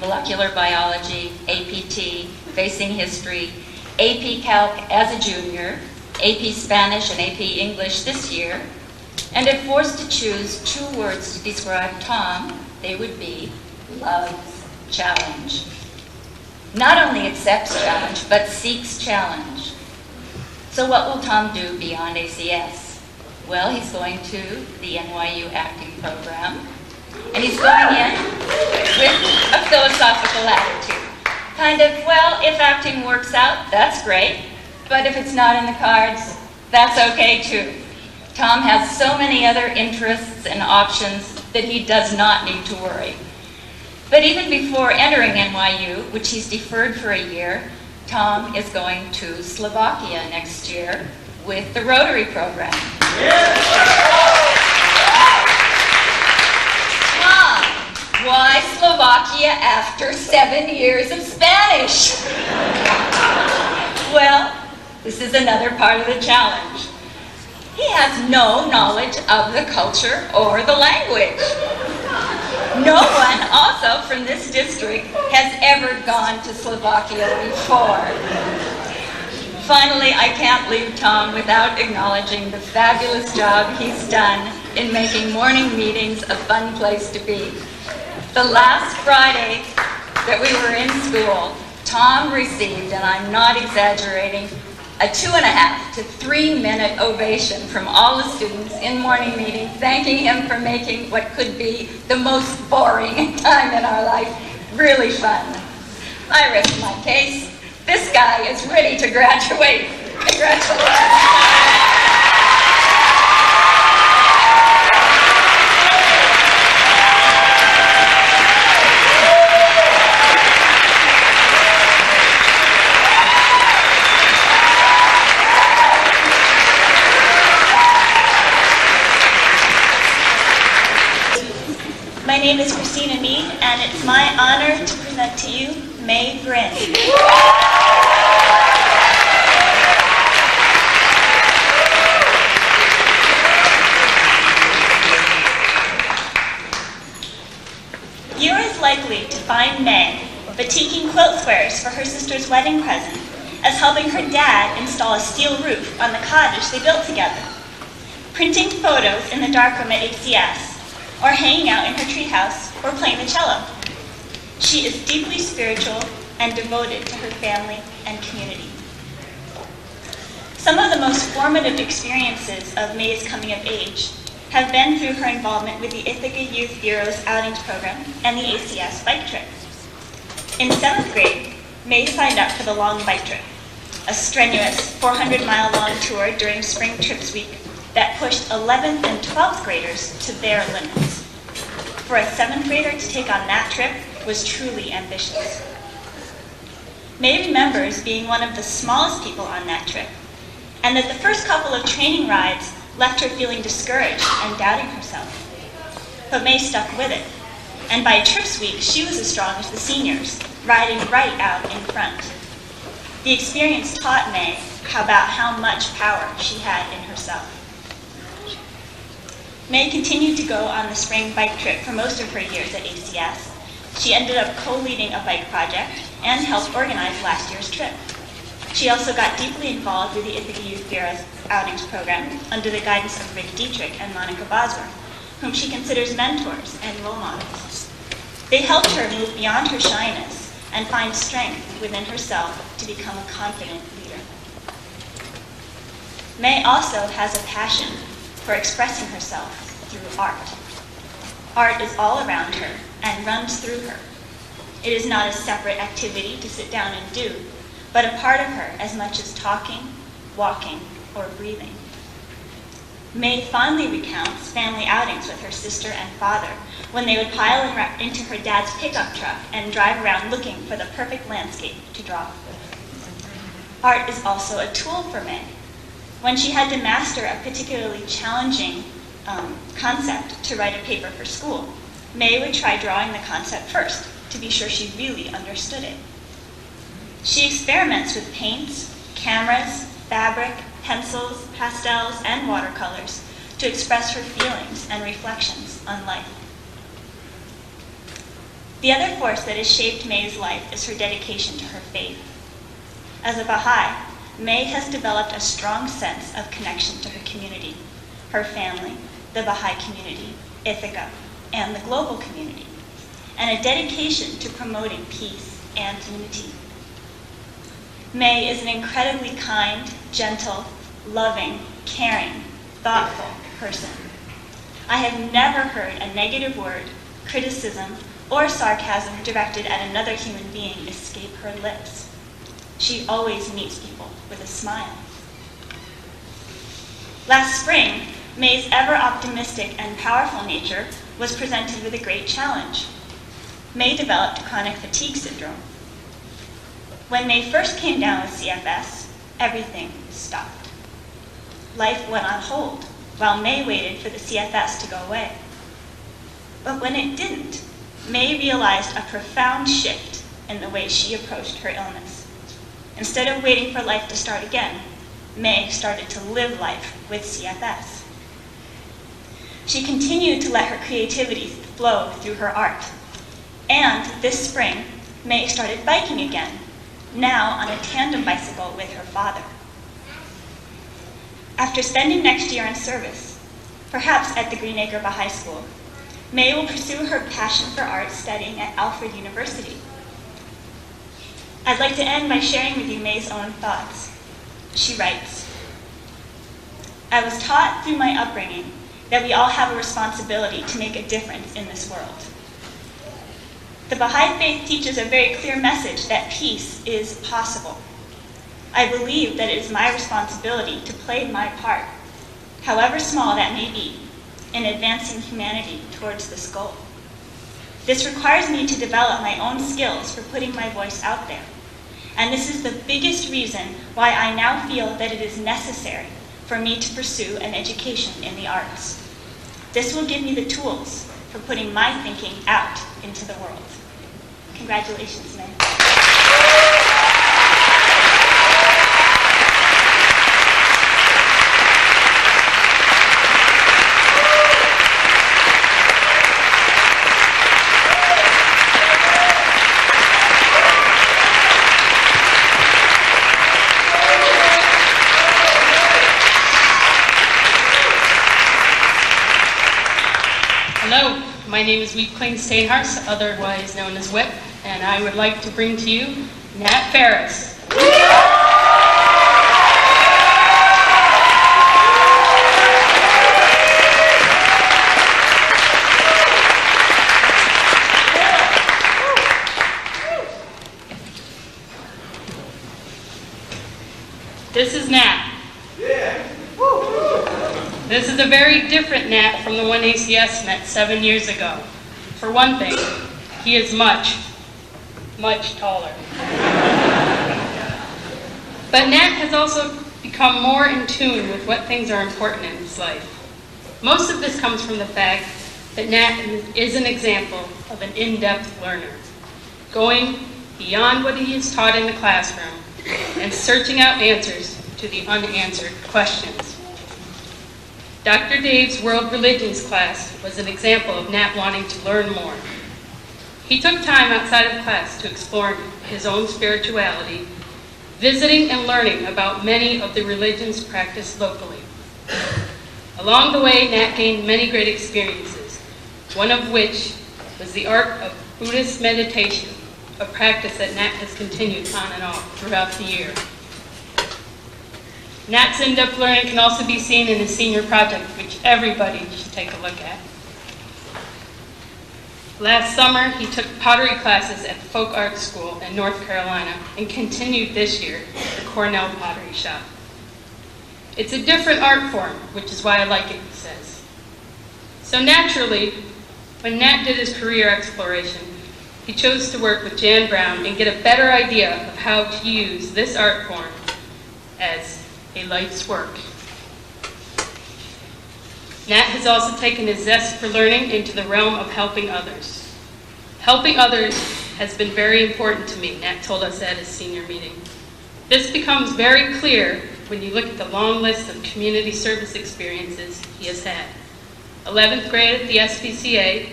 Molecular biology, APT, facing history, AP Calc as a junior, AP Spanish and AP English this year. And if forced to choose 2 words to describe Tom, they would be loves challenge. Not only accepts challenge, but seeks challenge. So what will Tom do beyond ACS? Well, he's going to the NYU acting program, and he's going in with a philosophical attitude. Kind of, well, if acting works out, that's great, but if it's not in the cards, that's okay too. Tom has so many other interests and options that he does not need to worry. But even before entering NYU, which he's deferred for a year, Tom is going to Slovakia next year with the Rotary program. Tom, why Slovakia after 7 years of Spanish? Well, this is another part of the challenge. He has no knowledge of the culture or the language. No one also from this district has ever gone to Slovakia before. Finally, I can't leave Tom without acknowledging the fabulous job he's done in making morning meetings a fun place to be. The last Friday that we were in school, Tom received, and I'm not exaggerating, a 2.5 to 3 minute ovation from all the students in morning meeting, thanking him for making what could be the most boring time in our life really fun. I rest my case. This guy is ready to graduate. Congratulations. My name is Christina Mead, and it's my honor to present to you May Grin. You're as likely to find May batiking quilt squares for her sister's wedding present as helping her dad install a steel roof on the cottage they built together, printing photos in the darkroom at ACS, or hanging out in her treehouse, or playing the cello. She is deeply spiritual and devoted to her family and community. Some of the most formative experiences of May's coming of age have been through her involvement with the Ithaca Youth Bureau's outings program and the ACS bike trip. In 7th grade, May signed up for the Long Bike Trip, a strenuous 400-mile-long tour during spring trips week that pushed 11th and 12th graders to their limits. For a 7th grader to take on that trip was truly ambitious. May remembers being one of the smallest people on that trip, and that the first couple of training rides left her feeling discouraged and doubting herself. But May stuck with it, and by trips week, she was as strong as the seniors, riding right out in front. The experience taught May about how much power she had in herself. May continued to go on the spring bike trip for most of her years at ACS. She ended up co-leading a bike project and helped organize last year's trip. She also got deeply involved with the Ithaca Youth Bureau's outings program under the guidance of Rick Dietrich and Monica Bosworth, whom she considers mentors and role models. They helped her move beyond her shyness and find strength within herself to become a confident leader. May also has a passion for expressing herself through art. Art is all around her and runs through her. It is not a separate activity to sit down and do, but a part of her as much as talking, walking, or breathing. May fondly recounts family outings with her sister and father when they would pile into her dad's pickup truck and drive around looking for the perfect landscape to draw. Art is also a tool for May. When she had to master a particularly challenging concept to write a paper for school, May would try drawing the concept first to be sure she really understood it. She experiments with paints, cameras, fabric, pencils, pastels, and watercolors to express her feelings and reflections on life. The other force that has shaped May's life is her dedication to her faith. As a Baha'i, May has developed a strong sense of connection to her community, her family, the Baha'i community, Ithaca, and the global community, and a dedication to promoting peace and unity. May is an incredibly kind, gentle, loving, caring, thoughtful person. I have never heard a negative word, criticism, or sarcasm directed at another human being escape her lips. She always meets people with a smile. Last spring, May's ever-optimistic and powerful nature was presented with a great challenge. May developed chronic fatigue syndrome. When May first came down with CFS, everything stopped. Life went on hold while May waited for the CFS to go away. But when it didn't, May realized a profound shift in the way she approached her illness. Instead of waiting for life to start again, May started to live life with CFS. She continued to let her creativity flow through her art. And this spring, May started biking again, now on a tandem bicycle with her father. After spending next year in service, perhaps at the Greenacre Baha'i School, May will pursue her passion for art studying at Alfred University. I'd like to end by sharing with you May's own thoughts. She writes, "I was taught through my upbringing that we all have a responsibility to make a difference in this world. The Baha'i faith teaches a very clear message that peace is possible. I believe that it is my responsibility to play my part, however small that may be, in advancing humanity towards this goal. This requires me to develop my own skills for putting my voice out there. And this is the biggest reason why I now feel that it is necessary for me to pursue an education in the arts. This will give me the tools for putting my thinking out into the world." Congratulations, May. Hello, my name is Weepling Steinhardt, otherwise known as Whip, and I would like to bring to you Nat Ferris. This is Nat. This is a very different Nat from the one ACS met 7 years ago. For one thing, he is much, much taller. But Nat has also become more in tune with what things are important in his life. Most of this comes from the fact that Nat is an example of an in-depth learner, going beyond what he is taught in the classroom and searching out answers to the unanswered questions. Dr. Dave's World Religions class was an example of Nat wanting to learn more. He took time outside of class to explore his own spirituality, visiting and learning about many of the religions practiced locally. Along the way, Nat gained many great experiences, one of which was the art of Buddhist meditation, a practice that Nat has continued on and off throughout the year. Nat's in-depth learning can also be seen in his senior project, which everybody should take a look at. Last summer, he took pottery classes at the Folk Art School in North Carolina and continued this year at the Cornell Pottery Shop. It's a different art form, which is why I like it, he says. So naturally, when Nat did his career exploration, he chose to work with Jan Brown and get a better idea of how to use this art form as a life's work. Nat has also taken his zest for learning into the realm of helping others. Helping others has been very important to me, Nat told us at his senior meeting. This becomes very clear when you look at the long list of community service experiences he has had. 11th grade at the SPCA,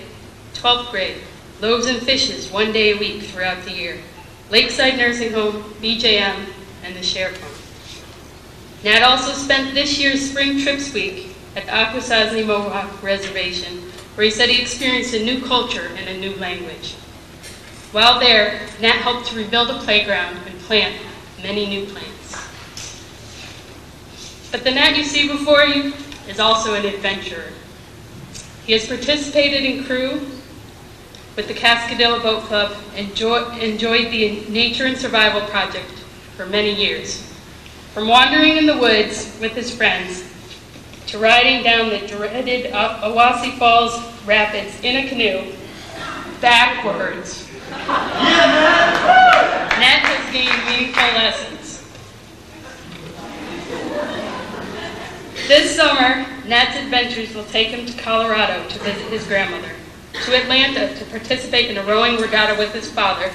12th grade, Loaves and Fishes 1 day a week throughout the year, Lakeside Nursing Home, BJM, and the SharePoint. Nat also spent this year's Spring Trips Week at the Akwesasne Mohawk Reservation, where he said he experienced a new culture and a new language. While there, Nat helped to rebuild a playground and plant many new plants. But the Nat you see before you is also an adventurer. He has participated in crew with the Cascadilla Boat Club and enjoyed the Nature and Survival Project for many years. From wandering in the woods with his friends to riding down the dreaded Owasi Falls Rapids in a canoe, backwards, Nat has gained meaningful lessons. This summer, Nat's adventures will take him to Colorado to visit his grandmother, to Atlanta to participate in a rowing regatta with his father,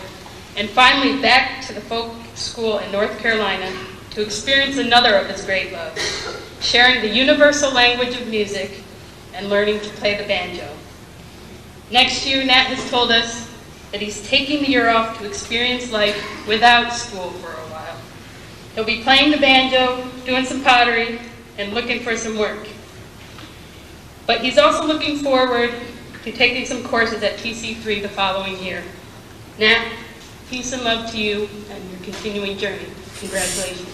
and finally back to the folk school in North Carolina to experience another of his great loves, sharing the universal language of music and learning to play the banjo. Next year, Nat has told us that he's taking the year off to experience life without school for a while. He'll be playing the banjo, doing some pottery, and looking for some work. But he's also looking forward to taking some courses at TC3 the following year. Nat, peace and love to you and your continuing journey. Congratulations.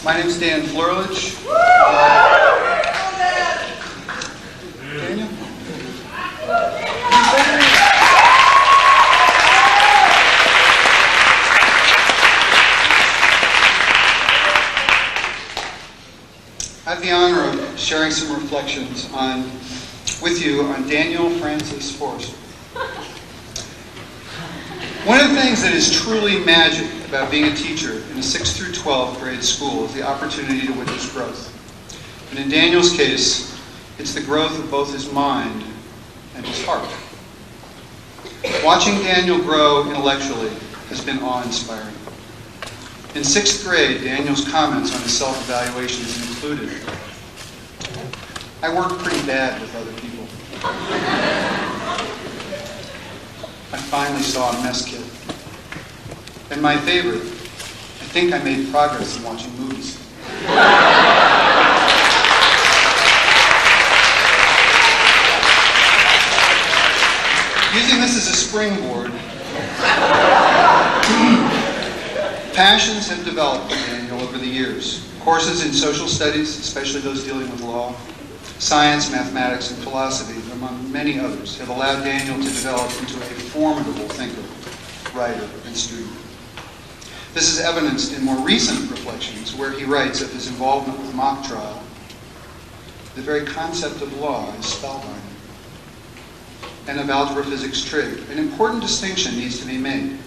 My name is Dan Flurlich. Daniel? I have the honor of sharing some reflections with you on Daniel Francis Forrester. One of the things that is truly magic about being a teacher in a 6th through 12th grade school is the opportunity to witness growth. And in Daniel's case, it's the growth of both his mind and his heart. Watching Daniel grow intellectually has been awe-inspiring. In 6th grade, Daniel's comments on his self-evaluations included, "I work pretty bad with other people. I finally saw a mess kit. And my favorite, I think I made progress in watching movies." Using this as a springboard, passions have developed in Daniel over the years. Courses in social studies, especially those dealing with law, science, mathematics, and philosophy, among many others, have allowed Daniel to develop into a formidable thinker, writer, and student. This is evidenced in more recent reflections, where he writes of his involvement with mock trial. The very concept of law is spellbinding. And of algebra physics trig. An important distinction needs to be made.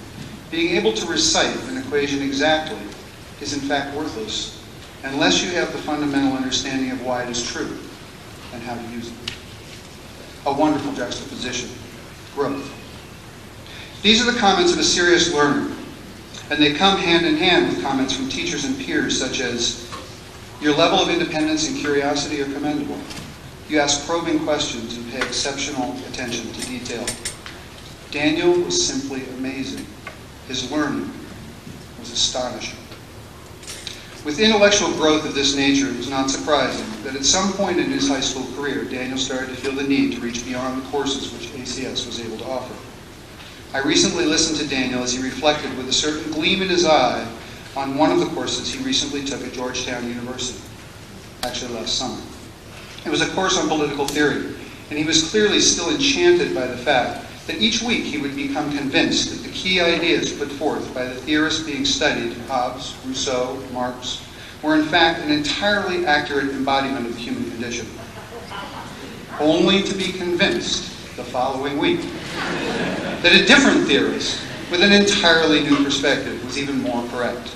Being able to recite an equation exactly is in fact worthless unless you have the fundamental understanding of why it is true and how to use it. A wonderful juxtaposition. Growth. These are the comments of a serious learner, and they come hand in hand with comments from teachers and peers such as, "Your level of independence and curiosity are commendable. You ask probing questions and pay exceptional attention to detail." Daniel was simply amazing. His learning was astonishing. With intellectual growth of this nature, it was not surprising that at some point in his high school career, Daniel started to feel the need to reach beyond the courses which ACS was able to offer. I recently listened to Daniel as he reflected with a certain gleam in his eye on one of the courses he recently took at Georgetown University, actually last summer. It was a course on political theory, and he was clearly still enchanted by the fact that each week he would become convinced that the key ideas put forth by the theorists being studied, Hobbes, Rousseau, Marx, were in fact an entirely accurate embodiment of the human condition. Only to be convinced the following week that a different theorist with an entirely new perspective was even more correct.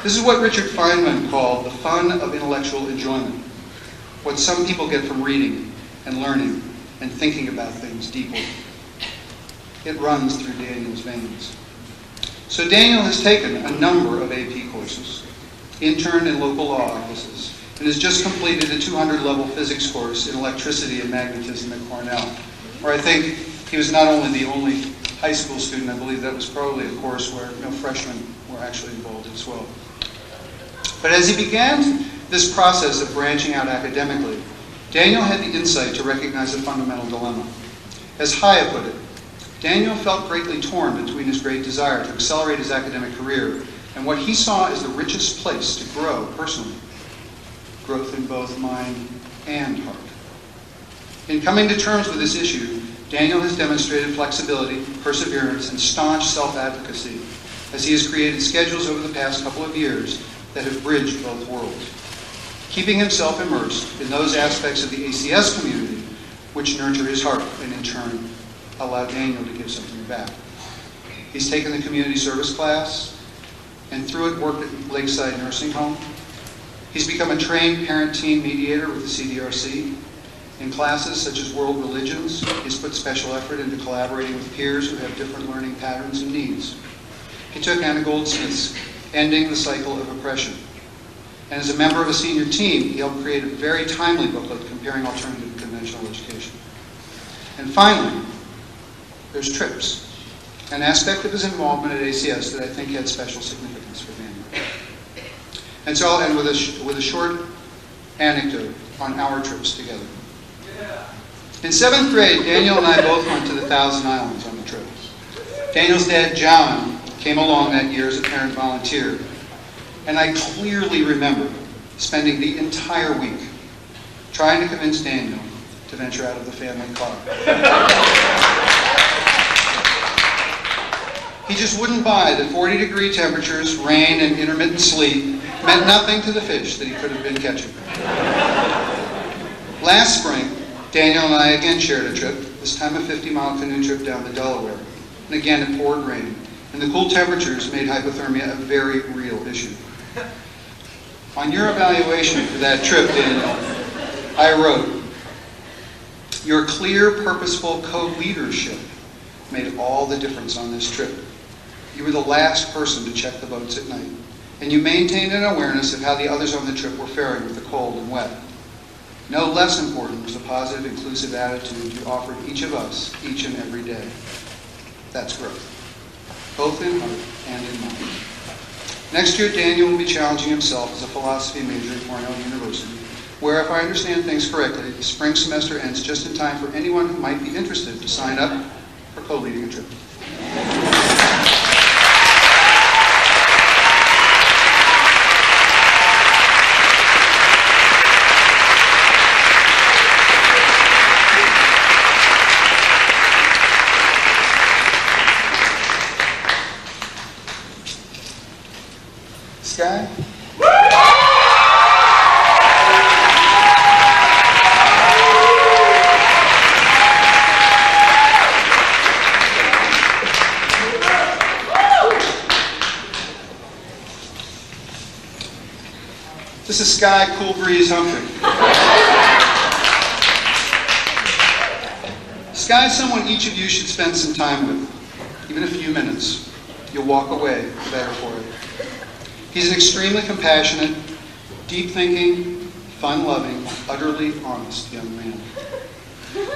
This is what Richard Feynman called the fun of intellectual enjoyment, what some people get from reading and learning and thinking about things deeply. It runs through Daniel's veins. So Daniel has taken a number of AP courses, interned in local law offices, and has just completed a 200-level physics course in electricity and magnetism at Cornell, where I think he was not only the only high school student, I believe that was probably a course where no freshmen were actually involved as well. But as he began this process of branching out academically, Daniel had the insight to recognize a fundamental dilemma. As Haya put it, Daniel felt greatly torn between his great desire to accelerate his academic career and what he saw as the richest place to grow personally, growth in both mind and heart. In coming to terms with this issue, Daniel has demonstrated flexibility, perseverance, and staunch self-advocacy as he has created schedules over the past couple of years that have bridged both worlds, keeping himself immersed in those aspects of the ACS community which nurture his heart and in turn allow Daniel to give something back. He's taken the community service class and through it worked at Lakeside Nursing Home. He's become a trained parent-teen mediator with the CDRC. In classes such as world religions, he's put special effort into collaborating with peers who have different learning patterns and needs. He took Anna Goldsmith's Ending the Cycle of Oppression. And as a member of a senior team, he helped create a very timely booklet comparing alternative and conventional education. And finally, there's trips, an aspect of his involvement at ACS that I think had special significance for Daniel. And so I'll end with a short anecdote on our trips together. In 7th grade, Daniel and I both went to the Thousand Islands on the trip. Daniel's dad, John, came along that year as a parent volunteer. And I clearly remember spending the entire week trying to convince Daniel to venture out of the family car. He just wouldn't buy that 40-degree temperatures, rain, and intermittent sleet meant nothing to the fish that he could have been catching. Last spring, Daniel and I again shared a trip, this time a 50-mile canoe trip down the Delaware. And again, it poured rain, and the cool temperatures made hypothermia a very real issue. On your evaluation for that trip, Daniel, I wrote, "Your clear, purposeful co-leadership made all the difference on this trip. You were the last person to check the boats at night, and you maintained an awareness of how the others on the trip were faring with the cold and wet. No less important was the positive, inclusive attitude you offered each of us, each and every day. That's growth, both in heart and in mind." Next year, Daniel will be challenging himself as a philosophy major at Cornell University, where, if I understand things correctly, the spring semester ends just in time for anyone who might be interested to sign up for co-leading a trip. Sky? This is Sky Cool Breeze Humphrey. Sky is someone each of you should spend some time with, even a few minutes. you'll walk away better for it. He's an extremely compassionate, deep-thinking, fun-loving, utterly honest young man.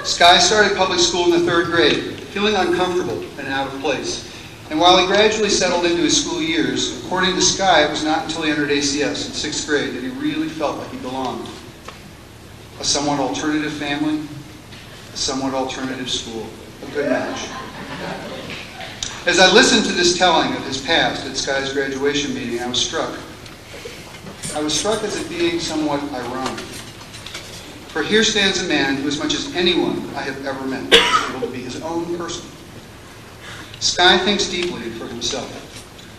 Sky started public school in the 3rd grade, feeling uncomfortable and out of place. And while he gradually settled into his school years, according to Sky, it was not until he entered ACS in 6th grade that he really felt like he belonged. A somewhat alternative family, a somewhat alternative school. A good match. As I listened to this telling of his past at Sky's graduation meeting, I was struck. I was struck as it being somewhat ironic. For here stands a man who, as much as anyone I have ever met, is able to be his own person. Sky thinks deeply for himself.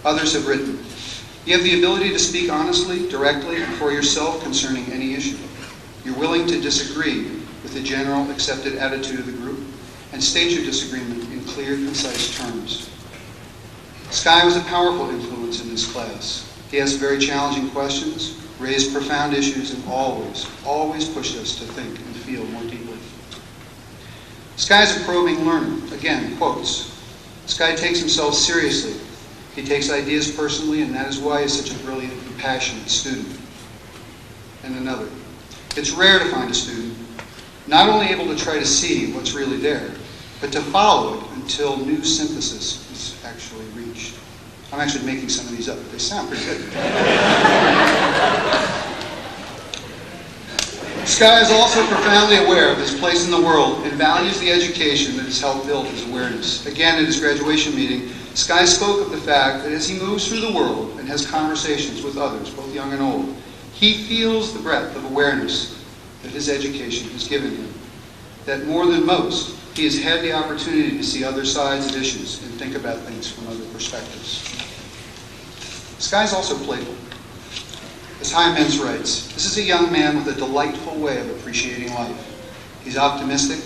Others have written. You have the ability to speak honestly, directly, and for yourself concerning any issue. You're willing to disagree with the general accepted attitude of the group and state your disagreement in clear, concise terms. Sky was a powerful influence in this class. He asked very challenging questions, raised profound issues, and always pushed us to think and feel more deeply. Sky is a probing learner. Again, quotes. Sky takes himself seriously. He takes ideas personally, and that is why he's such a brilliant and passionate student. And another. It's rare to find a student not only able to try to see what's really there, but to follow it until new synthesis is actually reached. I'm actually making some of these up, but they sound pretty good. Sky is also profoundly aware of his place in the world and values the education that has helped build his awareness. Again, at his graduation meeting, Sky spoke of the fact that as he moves through the world and has conversations with others, both young and old, he feels the breadth of awareness that his education has given him. That more than most, he has had the opportunity to see other sides of issues and think about things from other perspectives. Sky's also playful. As Hyman's writes, this is a young man with a delightful way of appreciating life. He's optimistic,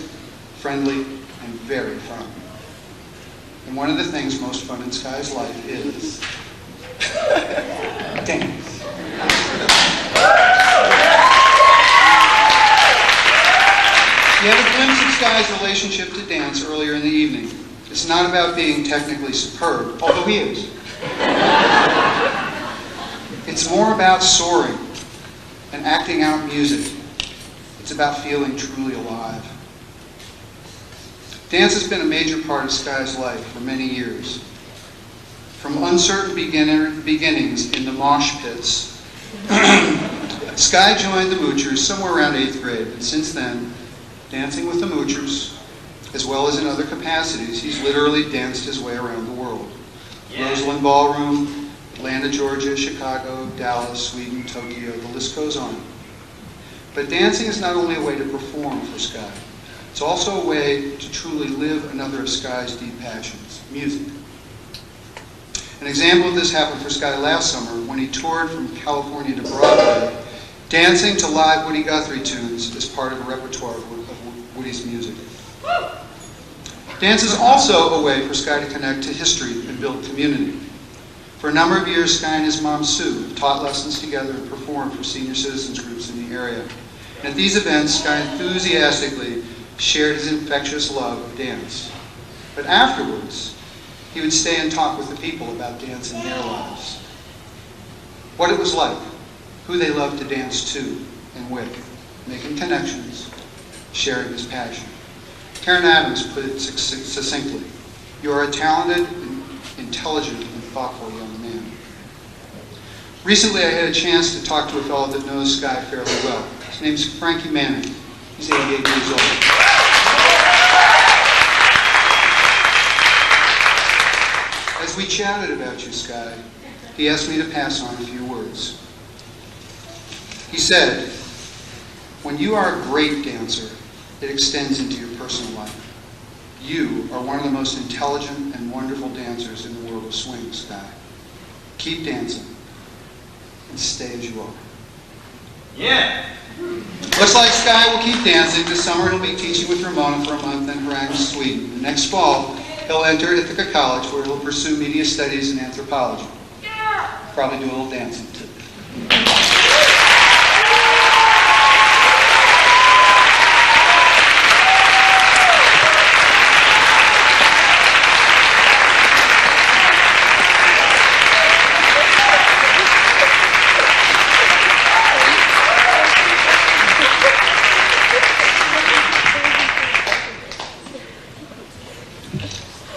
friendly, and very fun. And one of the things most fun in Sky's life is dance. You had a glimpse of Sky's relationship to dance earlier in the evening. It's not about being technically superb, although he is. It's more about soaring and acting out music. It's about feeling truly alive. Dance has been a major part of Sky's life for many years. From uncertain beginnings in the mosh pits, Sky joined the Moochers somewhere around 8th grade, and since then, dancing with the Moochers, as well as in other capacities, he's literally danced his way around the world. Yeah. Roseland Ballroom, Atlanta, Georgia, Chicago, Dallas, Sweden, Tokyo, the list goes on. But dancing is not only a way to perform for Sky, it's also a way to truly live another of Sky's deep passions, music. An example of this happened for Sky last summer when he toured from California to Broadway, dancing to live Woody Guthrie tunes as part of a repertoire of Woody's music. Dance is also a way for Sky to connect to history and build community. For a number of years, Sky and his mom, Sue, taught lessons together and performed for senior citizens groups in the area. And at these events, Sky enthusiastically shared his infectious love of dance. But afterwards, he would stay and talk with the people about dance in their lives. What it was like, who they loved to dance to and with, making connections, sharing his passion. Karen Adams put it succinctly, you are a talented, intelligent, and thoughtful young man. Recently, I had a chance to talk to a fellow that knows Sky fairly well. His name's Frankie Manning. He's 88 years old. As we chatted about you, Sky, he asked me to pass on a few words. He said, when you are a great dancer, it extends into your personal life. You are one of the most intelligent and wonderful dancers in the world of swing, Sky. Keep dancing and stay as you are. Yeah. Looks like Sky will keep dancing. This summer he'll be teaching with Ramona for a month in Harang, Sweden. And next fall, he'll enter Ithaca College where he'll pursue media studies and anthropology. Probably do a little dancing too.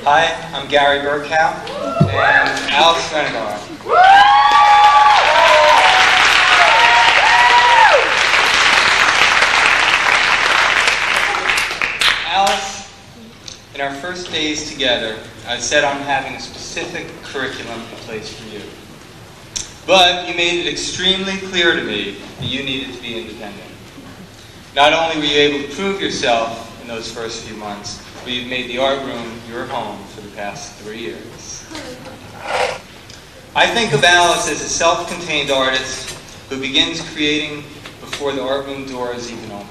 Hi, I'm Gary Burkow and Alice Renegar. Alice, in our first days together, I said I'm having a specific curriculum in place for you. But you made it extremely clear to me that you needed to be independent. Not only were you able to prove yourself in those first few months, but you've made the art room your home for the past 3 years. I think of Alice as a self-contained artist who begins creating before the art room door is even opened.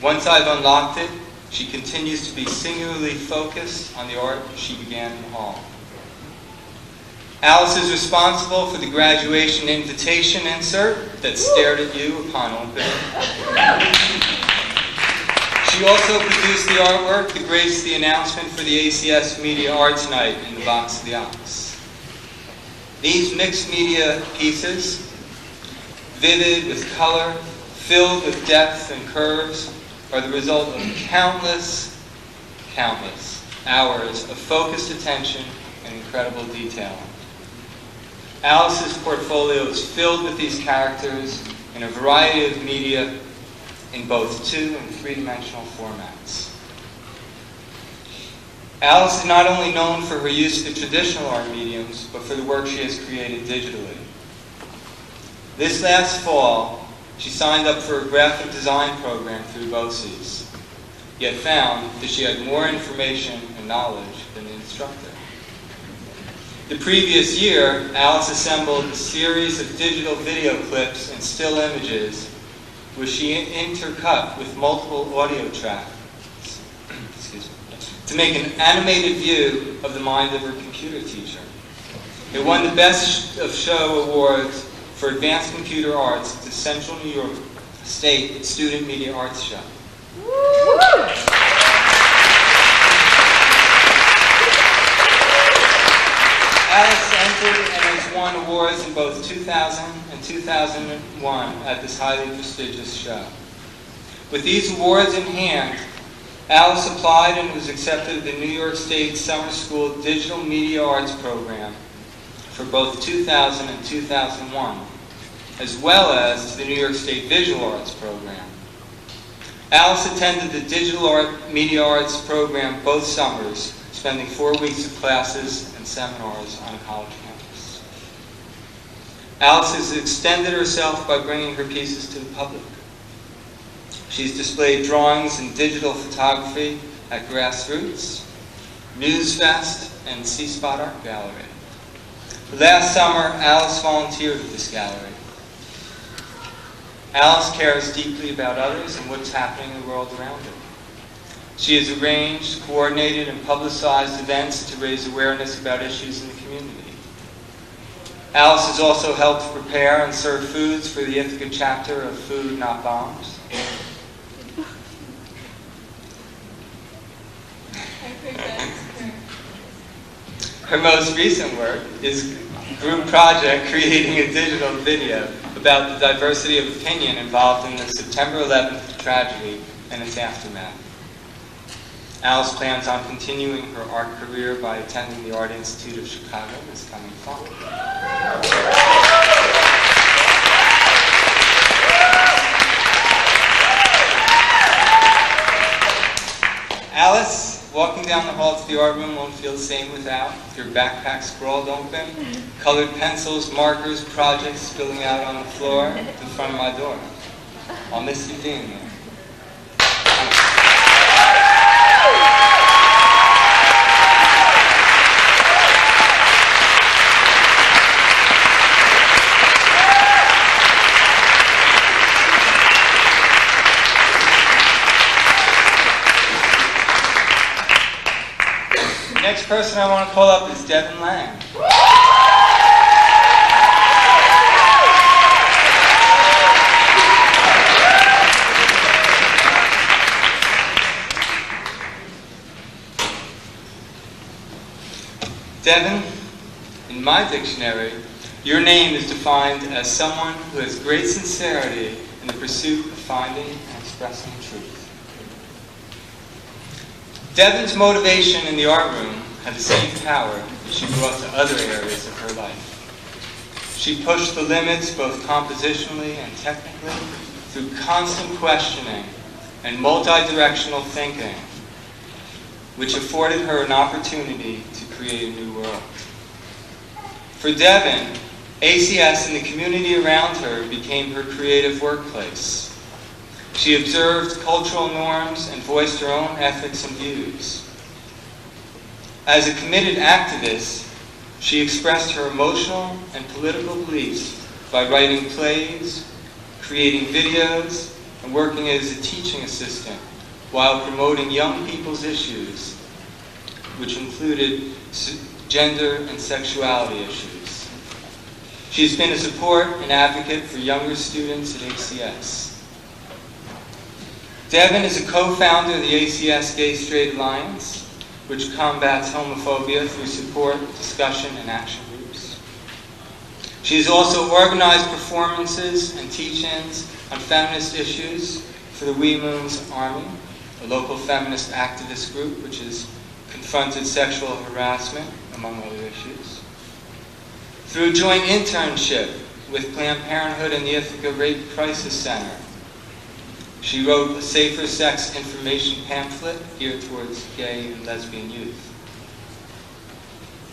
Once I've unlocked it, she continues to be singularly focused on the art she began in the hall. Alice is responsible for the graduation invitation insert that stared at you upon opening. She also produced the artwork that graced the announcement for the ACS Media Arts Night in the Box of the Ox. These mixed media pieces, vivid with color, filled with depth and curves, are the result of countless hours of focused attention and incredible detailing. Alice's portfolio is filled with these characters in a variety of media in both 2- and 3-dimensional formats. Alice is not only known for her use of traditional art mediums, but for the work she has created digitally. This last fall, she signed up for a graphic design program through BOCES, yet found that she had more information and knowledge than the instructor. The previous year, Alice assembled a series of digital video clips and still images which she intercut with multiple audio tracks to make an animated view of the mind of her computer teacher. It won the Best of Show Awards for Advanced Computer Arts at the Central New York State Student Media Arts Show. Alice entered and has won awards in both 2000 and 2001 at this highly prestigious show. With these awards in hand, Alice applied and was accepted to the New York State Summer School Digital Media Arts Program for both 2000 and 2001, as well as to the New York State Visual Arts Program. Alice attended the Digital Media Arts Program both summers, spending 4 weeks of classes and seminars on a college campus. Alice has extended herself by bringing her pieces to the public. She's displayed drawings and digital photography at Grassroots, Newsfest, and C-Spot Art Gallery. Last summer, Alice volunteered at this gallery. Alice cares deeply about others and what's happening in the world around her. She has arranged, coordinated, and publicized events to raise awareness about issues in the community. Alice has also helped prepare and serve foods for the Ithaca chapter of Food Not Bombs. Her most recent work is a group project creating a digital video about the diversity of opinion involved in the September 11th tragedy and its aftermath. Alice plans on continuing her art career by attending the Art Institute of Chicago this coming fall. Alice, walking down the hall to the art room won't feel the same without your backpack sprawled open, colored pencils, markers, projects spilling out on the floor in front of my door. I'll miss you being there. The next person I want to call up is Devin Lang. Devin, in my dictionary, your name is defined as someone who has great sincerity in the pursuit of finding and expressing truth. Devon's motivation in the art room had the same power that she brought to other areas of her life. She pushed the limits both compositionally and technically through constant questioning and multi-directional thinking, which afforded her an opportunity to create a new world. For Devon, ACS and the community around her became her creative workplace. She observed cultural norms and voiced her own ethics and views. As a committed activist, she expressed her emotional and political beliefs by writing plays, creating videos, and working as a teaching assistant while promoting young people's issues, which included gender and sexuality issues. She's been a support and advocate for younger students at ACS. Devon is a co-founder of the ACS Gay-Straight Alliance, which combats homophobia through support, discussion, and action groups. She has also organized performances and teach-ins on feminist issues for the We Moon's Army, a local feminist activist group which has confronted sexual harassment, among other issues. Through a joint internship with Planned Parenthood and the Ithaca Rape Crisis Center, she wrote a safer sex information pamphlet geared towards gay and lesbian youth.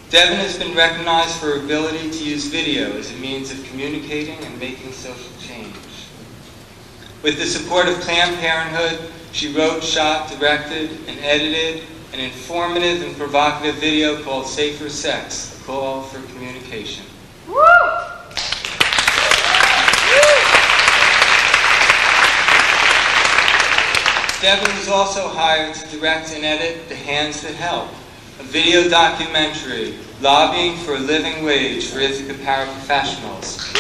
Devon has been recognized for her ability to use video as a means of communicating and making social change. With the support of Planned Parenthood, she wrote, shot, directed, and edited an informative and provocative video called Safer Sex, a call for communication. Woo! Devon was also hired to direct and edit The Hands That Help, a video documentary lobbying for a living wage for Ithaca paraprofessionals.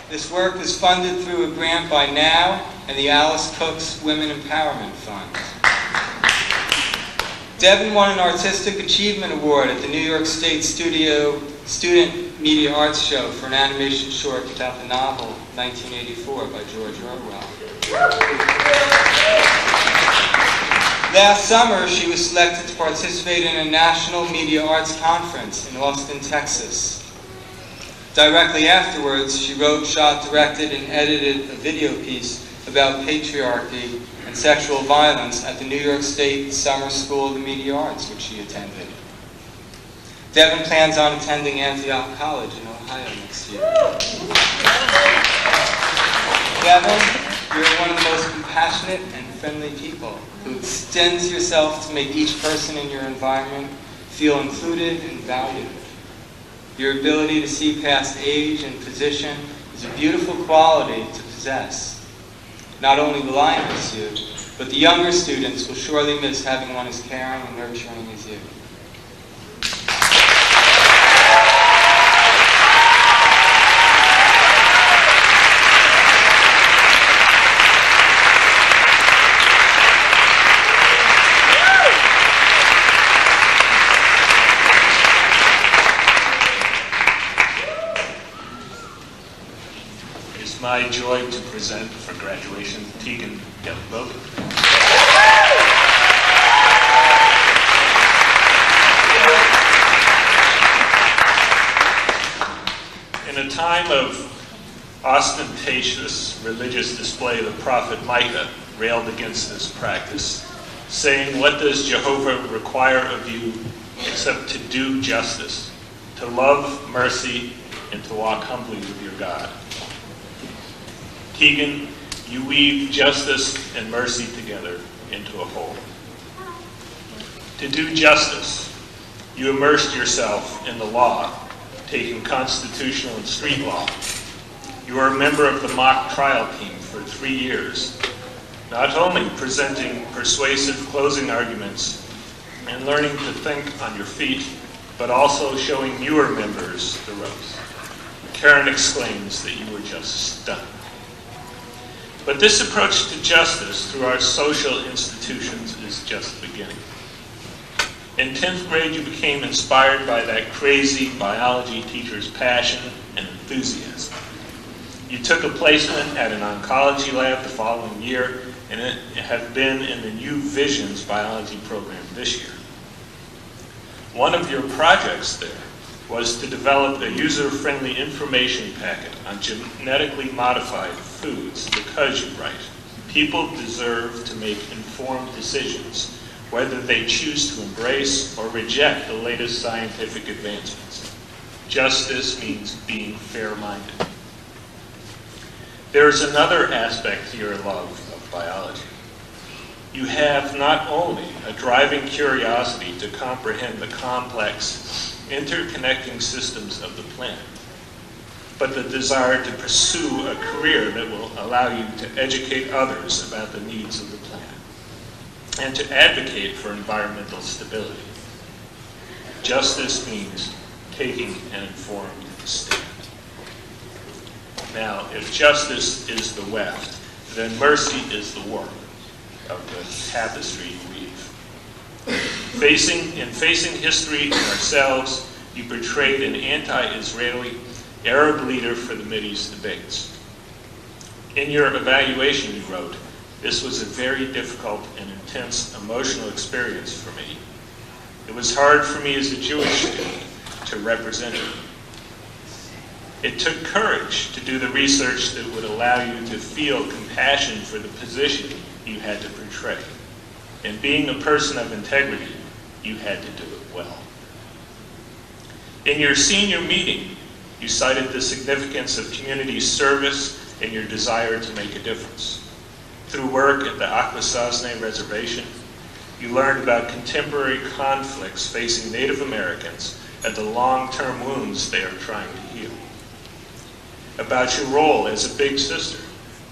This work was funded through a grant by NOW and the Alice Cooks Women Empowerment Fund. Devon won an Artistic Achievement Award at the New York State Student Media Arts Show for an animation short about the novel 1984 by George Orwell. Last summer, she was selected to participate in a National Media Arts Conference in Austin, Texas. Directly afterwards, she wrote, shot, directed, and edited a video piece about patriarchy and sexual violence at the New York State Summer School of the Media Arts, which she attended. Devon plans on attending Antioch College in Ohio next year. Devon, you're one of the most compassionate and friendly people who extends yourself to make each person in your environment feel included and valued. Your ability to see past age and position is a beautiful quality to possess. Not only will I miss you, but the younger students will surely miss having one as caring and nurturing as you. It's my joy to present for graduation Tegan Gelboat. In a time of ostentatious religious display, the prophet Micah railed against this practice, saying, "What does Jehovah require of you except to do justice, to love mercy, and to walk humbly with your God?" Tegan, you weave justice and mercy together into a whole. To do justice, you immersed yourself in the law, taking constitutional and street law. You were a member of the mock trial team for 3 years, not only presenting persuasive closing arguments and learning to think on your feet, but also showing newer members the ropes. Karen exclaims that you were just stunned. But this approach to justice through our social institutions is just beginning. In 10th grade, you became inspired by that crazy biology teacher's passion and enthusiasm. You took a placement at an oncology lab the following year and have been in the New Visions biology program this year. One of your projects there was to develop a user-friendly information packet on genetically modified foods because you write, people deserve to make informed decisions whether they choose to embrace or reject the latest scientific advancements. Justice means being fair-minded. There is another aspect to your love of biology. You have not only a driving curiosity to comprehend the complex, interconnecting systems of the planet, but the desire to pursue a career that will allow you to educate others about the needs of the planet and to advocate for environmental stability. Justice means taking an informed stand. Now, if justice is the weft, then mercy is the warp of the tapestry you weave. In facing history and ourselves, you portrayed an anti-Israeli Arab leader for the Mideast debates. In your evaluation, you wrote, "This was a very difficult and intense emotional experience for me. It was hard for me as a Jewish student to represent it. It took courage to do the research that would allow you to feel compassion for the position you had to portray. And being a person of integrity, you had to do it well." In your senior meeting, you cited the significance of community service and your desire to make a difference. Through work at the Akwesasne Reservation, you learned about contemporary conflicts facing Native Americans and the long-term wounds they are trying to heal. About your role as a big sister,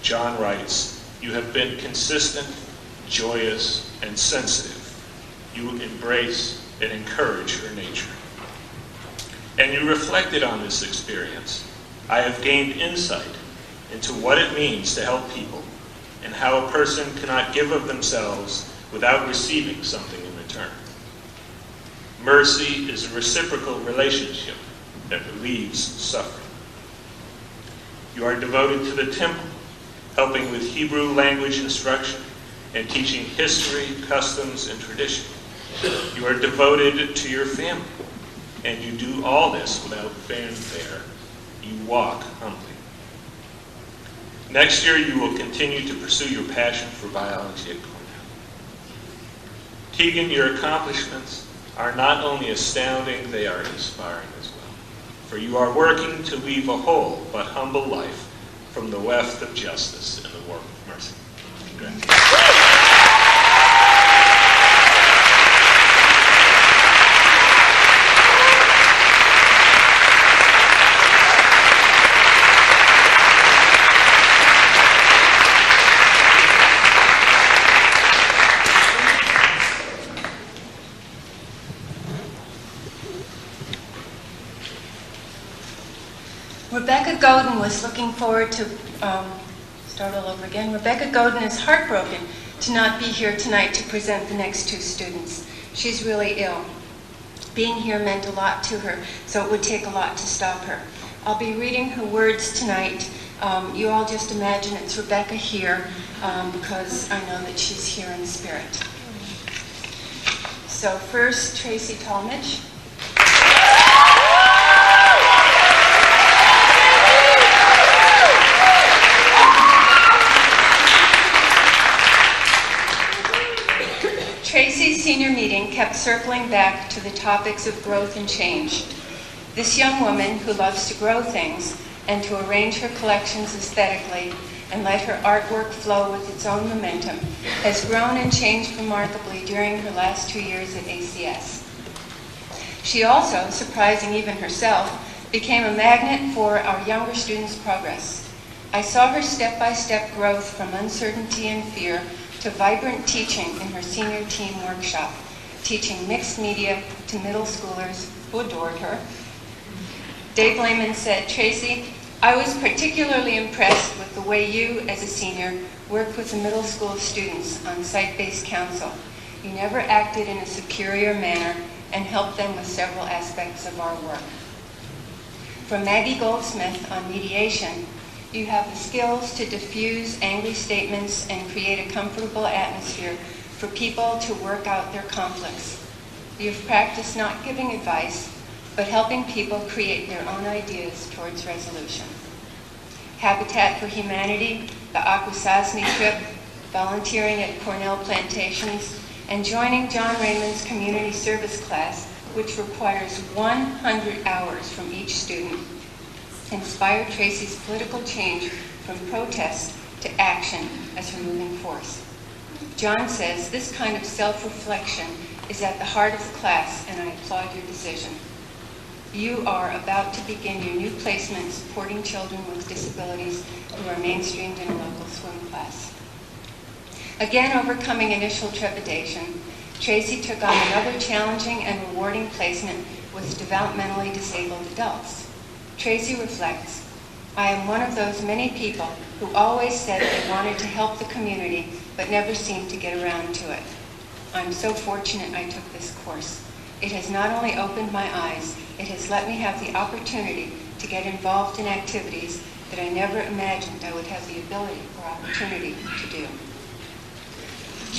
John writes, "You have been consistent, joyous, and sensitive. You embrace and encourage her nature." And you reflected on this experience. "I have gained insight into what it means to help people and how a person cannot give of themselves without receiving something in return. Mercy is a reciprocal relationship that relieves suffering. You are devoted to the temple, helping with Hebrew language instruction and teaching history, customs, and tradition. You are devoted to your family, and you do all this without fanfare. You walk humbly. Next year, you will continue to pursue your passion for biology at Cornell. Tegan, your accomplishments are not only astounding, they are inspiring as well. For you are working to weave a whole but humble life from the weft of justice and the warp of mercy. Congratulations. Rebecca Godin was looking forward to, start all over again. Rebecca Godin is heartbroken to not be here tonight to present the next two students. She's really ill. Being here meant a lot to her, so it would take a lot to stop her. I'll be reading her words tonight. You all just imagine it's Rebecca here, because I know that she's here in spirit. So first, Tracy Talmadge. Tracy's senior meeting kept circling back to the topics of growth and change. This young woman who loves to grow things and to arrange her collections aesthetically and let her artwork flow with its own momentum has grown and changed remarkably during her last 2 years at ACS. She also, surprising even herself, became a magnet for our younger students' progress. I saw her step-by-step growth from uncertainty and fear to vibrant teaching in her senior team workshop, teaching mixed media to middle schoolers who adored her. Dave Lehman said, "Tracy, I was particularly impressed with the way you, as a senior, worked with the middle school students on site-based counsel. You never acted in a superior manner and helped them with several aspects of our work." From Maggie Goldsmith on mediation, You have the skills to diffuse angry statements and create a comfortable atmosphere for people to work out their conflicts. You've practiced not giving advice, but helping people create their own ideas towards resolution. Habitat for Humanity, the Akwesasne trip, volunteering at Cornell Plantations, and joining John Raymond's community service class, which requires 100 hours from each student, inspired Tracy's political change from protest to action as her moving force. John says this kind of self-reflection is at the heart of the class, and I applaud your decision. You are about to begin your new placement supporting children with disabilities who are mainstreamed in a local swim class. Again, overcoming initial trepidation, Tracy took on another challenging and rewarding placement with developmentally disabled adults. Tracy reflects, I am one of those many people who always said they wanted to help the community but never seemed to get around to it. I'm so fortunate I took this course. It has not only opened my eyes, it has let me have the opportunity to get involved in activities that I never imagined I would have the ability or opportunity to do.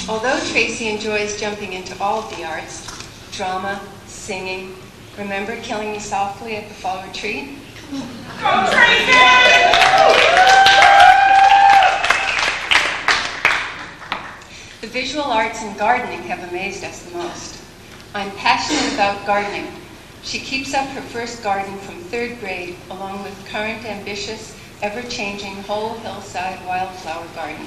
Although Tracy enjoys jumping into all of the arts, drama, singing, remember Killing Me Softly at the fall retreat? Come Tracy! The visual arts and gardening have amazed us the most. I'm passionate about gardening. She keeps up her first garden from 3rd grade, along with current ambitious, ever-changing whole hillside wildflower garden.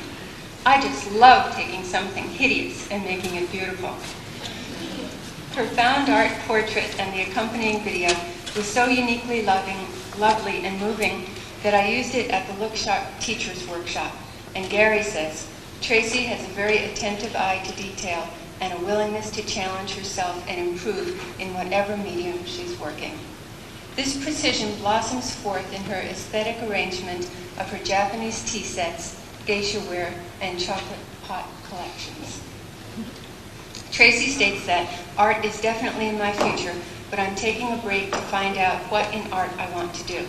I just love taking something hideous and making it beautiful. Her found art portrait and the accompanying video was so uniquely lovely and moving that I used it at the Look Sharp Teachers Workshop. And Gary says, Tracy has a very attentive eye to detail and a willingness to challenge herself and improve in whatever medium she's working. This precision blossoms forth in her aesthetic arrangement of her Japanese tea sets, geisha ware, and chocolate pot collections. Tracy states that art is definitely in my future, but I'm taking a break to find out what in art I want to do.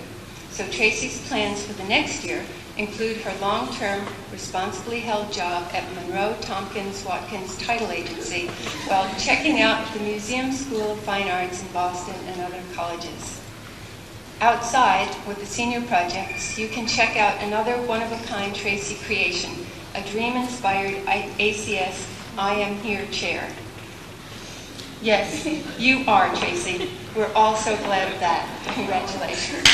So Tracy's plans for the next year include her long-term, responsibly held job at Monroe Tompkins Watkins Title Agency while checking out the Museum School of Fine Arts in Boston and other colleges. Outside, with the senior projects, you can check out another one-of-a-kind Tracy creation, a dream-inspired ACS I Am Here chair. Yes, you are, Tracy. We're all so glad of that. Congratulations.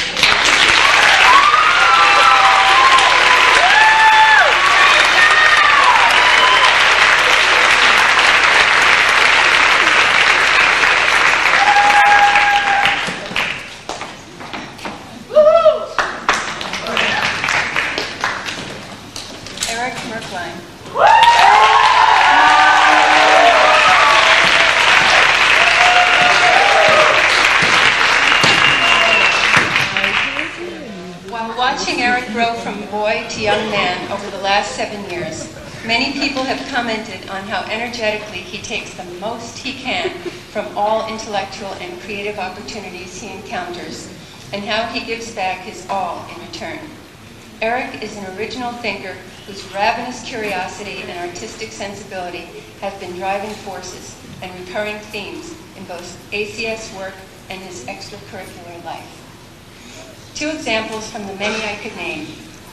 To young man over the last 7 years, many people have commented on how energetically he takes the most he can from all intellectual and creative opportunities he encounters, and how he gives back his all in return. Eric is an original thinker whose ravenous curiosity and artistic sensibility have been driving forces and recurring themes in both ACS work and his extracurricular life. 2 examples from the many I could name: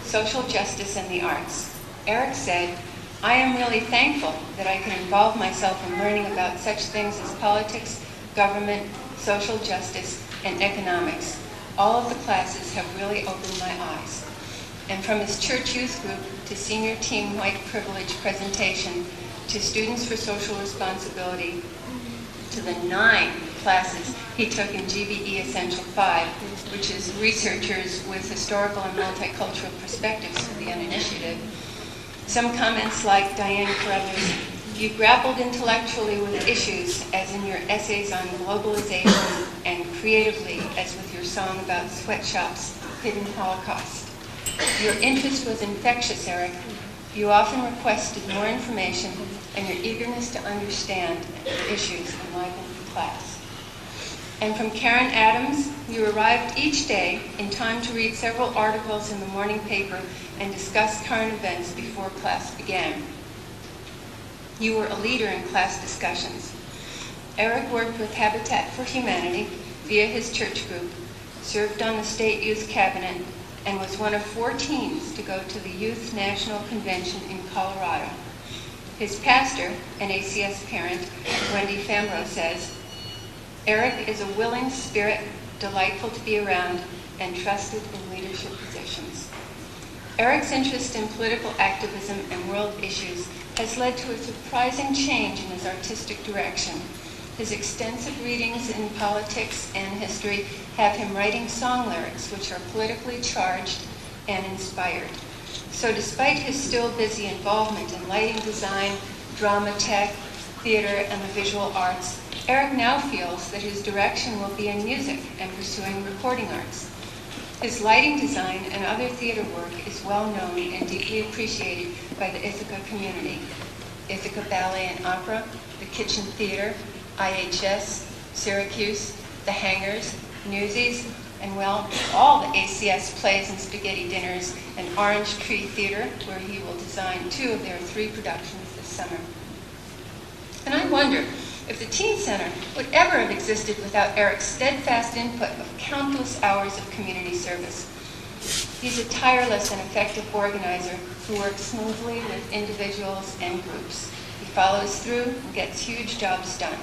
social justice and the arts. Eric said, I am really thankful that I can involve myself in learning about such things as politics, government, social justice, and economics. All of the classes have really opened my eyes. And from his church youth group to senior team white privilege presentation to students for social responsibility to the 9 classes he took in GBE Essential 5, which is researchers with historical and multicultural perspectives for the uninitiated. Some comments like Diane Carruthers, you grappled intellectually with issues as in your essays on globalization and creatively as with your song about sweatshops, hidden Holocaust. Your interest was infectious, Eric. You often requested more information, and your eagerness to understand the issues enlivened the class. And from Karen Adams, you arrived each day in time to read several articles in the morning paper and discuss current events before class began. You were a leader in class discussions. Eric worked with Habitat for Humanity via his church group, served on the state youth cabinet, and was one of 4 teens to go to the Youth National Convention in Colorado. His pastor, an ACS parent, Wendy Fambro, says, Eric is a willing spirit, delightful to be around, and trusted in leadership positions. Eric's interest in political activism and world issues has led to a surprising change in his artistic direction. His extensive readings in politics and history have him writing song lyrics which are politically charged and inspired. So despite his still busy involvement in lighting design, drama tech, theater, and the visual arts, Eric now feels that his direction will be in music and pursuing recording arts. His lighting design and other theater work is well known and deeply appreciated by the Ithaca community. Ithaca Ballet and Opera, the Kitchen Theater, IHS, Syracuse, the Hangars, Newsies, and well, all the ACS plays and spaghetti dinners, and Orange Tree Theater, where he will design 2 of their 3 productions this summer. And I wonder if the Teen Center would ever have existed without Eric's steadfast input of countless hours of community service. He's a tireless and effective organizer who works smoothly with individuals and groups. He follows through and gets huge jobs done.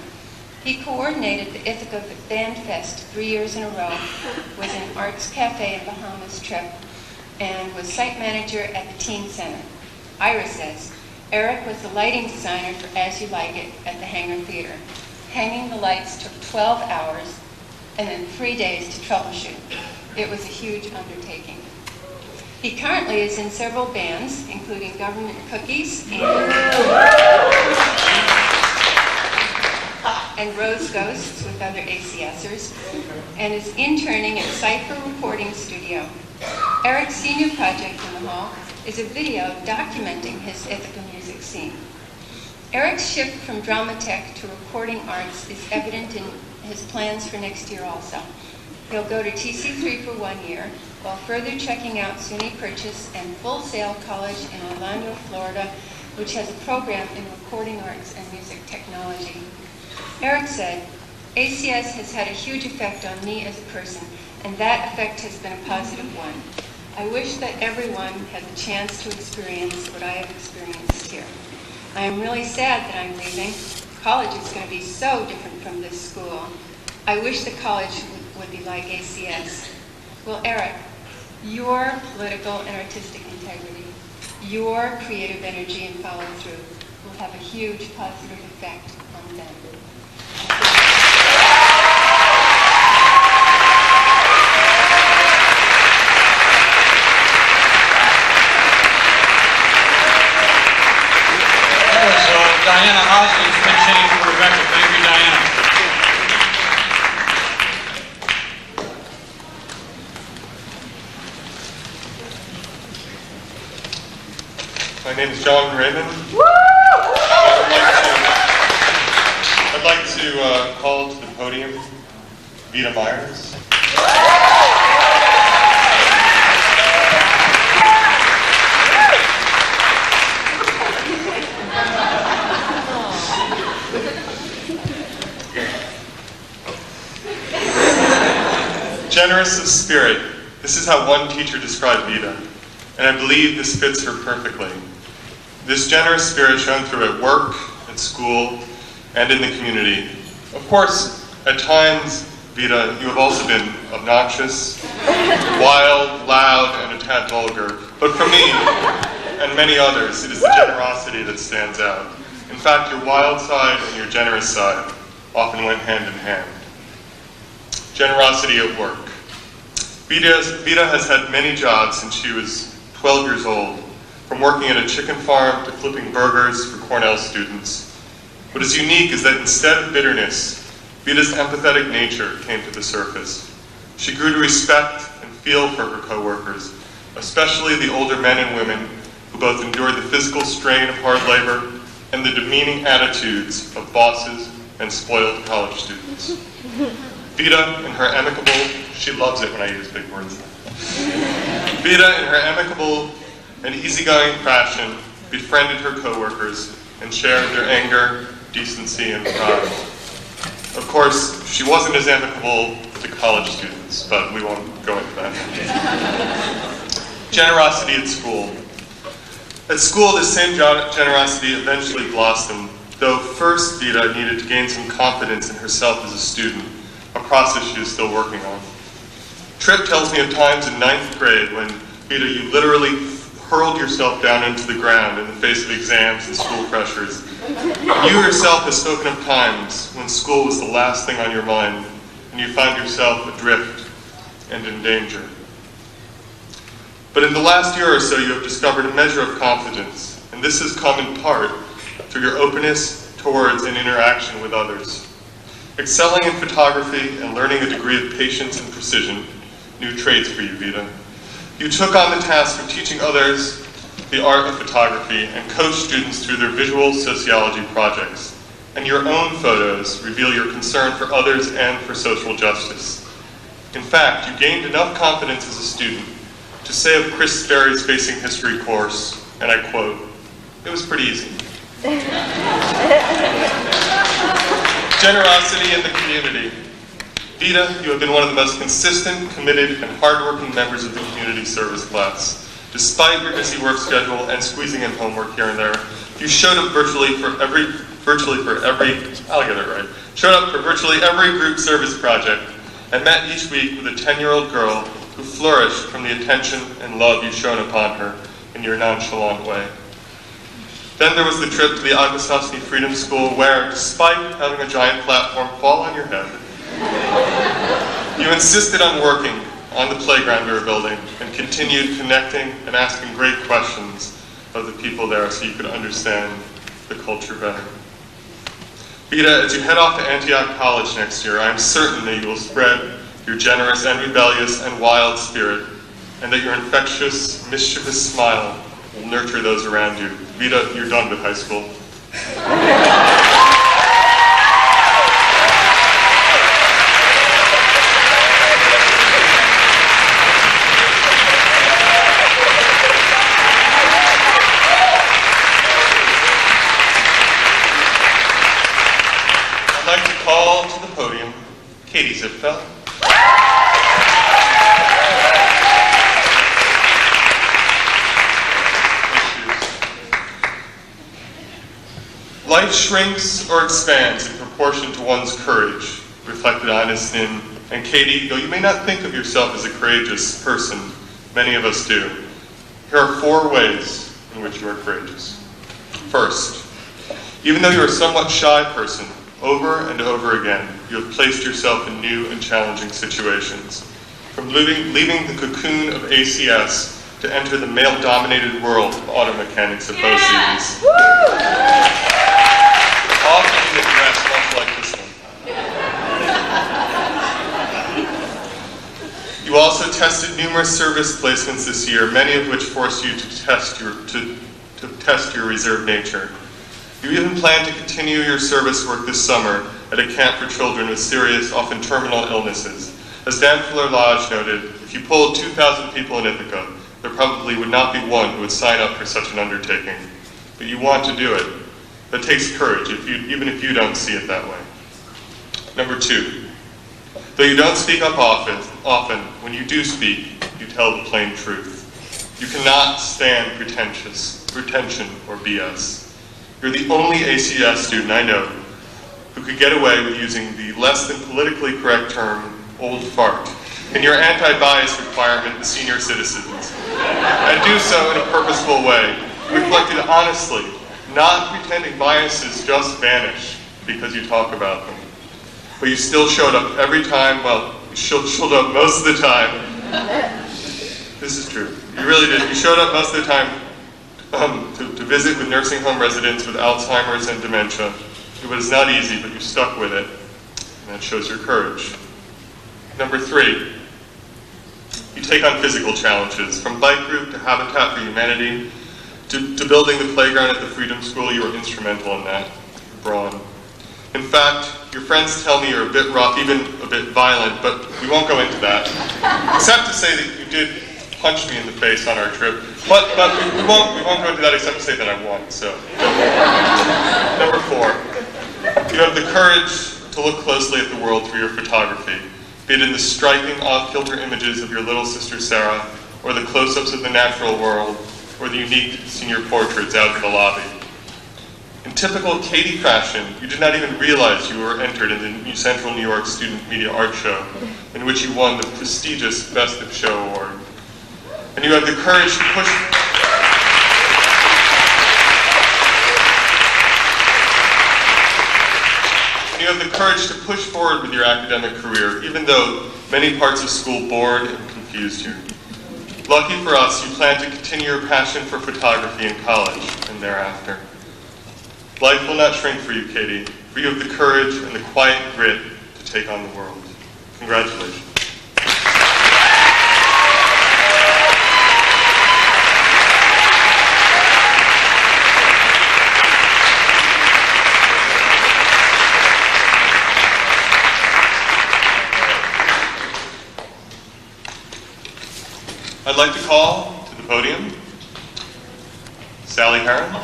He coordinated the Ithaca Band Fest 3 years in a row, was an arts cafe in Bahamas trip, and was site manager at the Teen Center. Ira says, Eric was the lighting designer for As You Like It at the Hangar Theater. Hanging the lights took 12 hours and then 3 days to troubleshoot. It was a huge undertaking. He currently is in several bands, including Government Cookies and Rose Ghosts with other ACSers, and is interning at Cypher Recording Studio. Eric's senior project in the hall is a video documenting his Ithaca music scene. Eric's shift from drama tech to recording arts is evident in his plans for next year also. He'll go to TC3 for 1 year, while further checking out SUNY Purchase and Full Sail College in Orlando, Florida, which has a program in recording arts and music technology. Eric said, ACS has had a huge effect on me as a person, and that effect has been a positive one. I wish that everyone had the chance to experience what I have experienced here. I am really sad that I'm leaving. College is going to be so different from this school. I wish the college would be like ACS. Well, Eric, your political and artistic integrity, your creative energy and follow-through will have a huge positive effect on them. Diana Osmond's pinch-hitting for Rebecca. Thank you, Diana. My name is John Raymond. I'd like to call to the podium Vita Myers. Generous of spirit. This is how one teacher described Vita, and I believe this fits her perfectly. This generous spirit shown through at work, at school, and in the community. Of course, at times, Vita, you have also been obnoxious, wild, loud, and a tad vulgar. But for me, and many others, it is the generosity that stands out. In fact, your wild side and your generous side often went hand in hand. Generosity at work. Vita has had many jobs since she was 12 years old, from working at a chicken farm to flipping burgers for Cornell students. What is unique is that instead of bitterness, Vita's empathetic nature came to the surface. She grew to respect and feel for her coworkers, especially the older men and women who both endured the physical strain of hard labor and the demeaning attitudes of bosses and spoiled college students. Vita, in her amicable, she loves it when I use big words. Vita, in her amicable and easygoing fashion, befriended her coworkers and shared their anger, decency, and pride. Of course, she wasn't as amicable with the college students, but we won't go into that. Generosity at school. At school, this same generosity eventually blossomed, though first Vita needed to gain some confidence in herself as a student, a process she is still working on. Tripp tells me of times in 9th grade when, Vita, you literally hurled yourself down into the ground in the face of exams and school pressures. You yourself have spoken of times when school was the last thing on your mind, and you found yourself adrift and in danger. But in the last year or so, you have discovered a measure of confidence, and this has come in part through your openness towards and interaction with others. Excelling in photography and learning a degree of patience and precision, new traits for you, Vita. You took on the task of teaching others the art of photography and coached students through their visual sociology projects. And your own photos reveal your concern for others and for social justice. In fact, you gained enough confidence as a student to say of Chris Sperry's Facing History course, and I quote, "It was pretty easy." Generosity in the community. Vita, you have been one of the most consistent, committed, and hardworking members of the community service class. Despite your busy work schedule and squeezing in homework here and there, you showed up showed up for virtually every group service project and met each week with a 10-year-old girl who flourished from the attention and love you shown upon her in your nonchalant way. Then there was the trip to the Augustosny Freedom School where, despite having a giant platform fall on your head, you insisted on working on the playground we were building and continued connecting and asking great questions of the people there so you could understand the culture better. Vita, as you head off to Antioch College next year, I am certain that you will spread your generous and rebellious and wild spirit, and that your infectious, mischievous smile will nurture those around you. Vita, you're done with high school. I'd like to call to the podium Katie Zipfeld. Life shrinks or expands in proportion to one's courage, reflected honest in, and Katie, though you may not think of yourself as a courageous person, many of us do. Here are 4 ways in which you are courageous. First, even though you're a somewhat shy person, over and over again, you have placed yourself in new and challenging situations. From leaving the cocoon of ACS to enter the male-dominated world of auto mechanics at both seasons. Often in a dress much like this one. You also tested numerous service placements this year, many of which forced you to test your reserved nature. You even plan to continue your service work this summer at a camp for children with serious, often terminal illnesses. As Dan Fuller-Lodge noted, if you polled 2,000 people in Ithaca, there probably would not be one who would sign up for such an undertaking. But you want to do it. That takes courage, even if you don't see it that way. Number 2, though you don't speak up often, when you do speak, you tell the plain truth. You cannot stand pretension or BS. You're the only ACS student I know who could get away with using the less than politically correct term, old fart, in your anti-bias requirement to senior citizens, and do so in a purposeful way, reflected honestly, not pretending biases just vanish because you talk about them. But you still showed up every time, well, you showed up most of the time. This is true. You really did. You showed up most of the time to visit with nursing home residents with Alzheimer's and dementia. It was not easy, but you stuck with it, and that shows your courage. Number 3, you take on physical challenges. From bike group to Habitat for Humanity to building the playground at the Freedom School, you were instrumental in that. Brawn. In fact, your friends tell me you're a bit rough, even a bit violent, but we won't go into that. Except to say that you did punch me in the face on our trip. But we won't go into that except to say that I won, so. Number 4, you have the courage to look closely at the world through your photography, be it in the striking off-kilter images of your little sister Sarah, or the close-ups of the natural world, or the unique senior portraits out in the lobby. In typical Katie fashion, you did not even realize you were entered in the Central New York Student Media Art Show, in which you won the prestigious Best of Show Award. And you have the courage to push... You have the courage to push forward with your academic career, even though many parts of school bored and confused you. Lucky for us, you plan to continue your passion for photography in college and thereafter. Life will not shrink for you, Katie, for you have the courage and the quiet grit to take on the world. Congratulations. I'd like to call to the podium Sally Heron.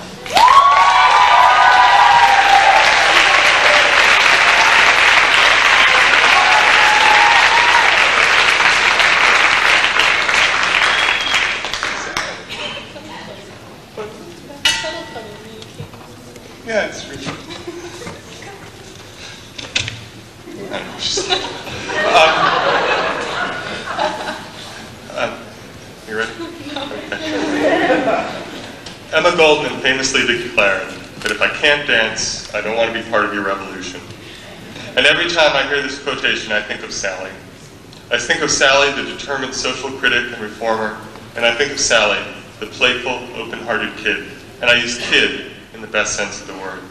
Yeah, it's really... I don't know what she's saying. You ready? Okay. Emma Goldman famously declared that if I can't dance, I don't want to be part of your revolution. And every time I hear this quotation, I think of Sally. I think of Sally, the determined social critic and reformer, and I think of Sally, the playful, open-hearted kid. And I use kid in the best sense of the word.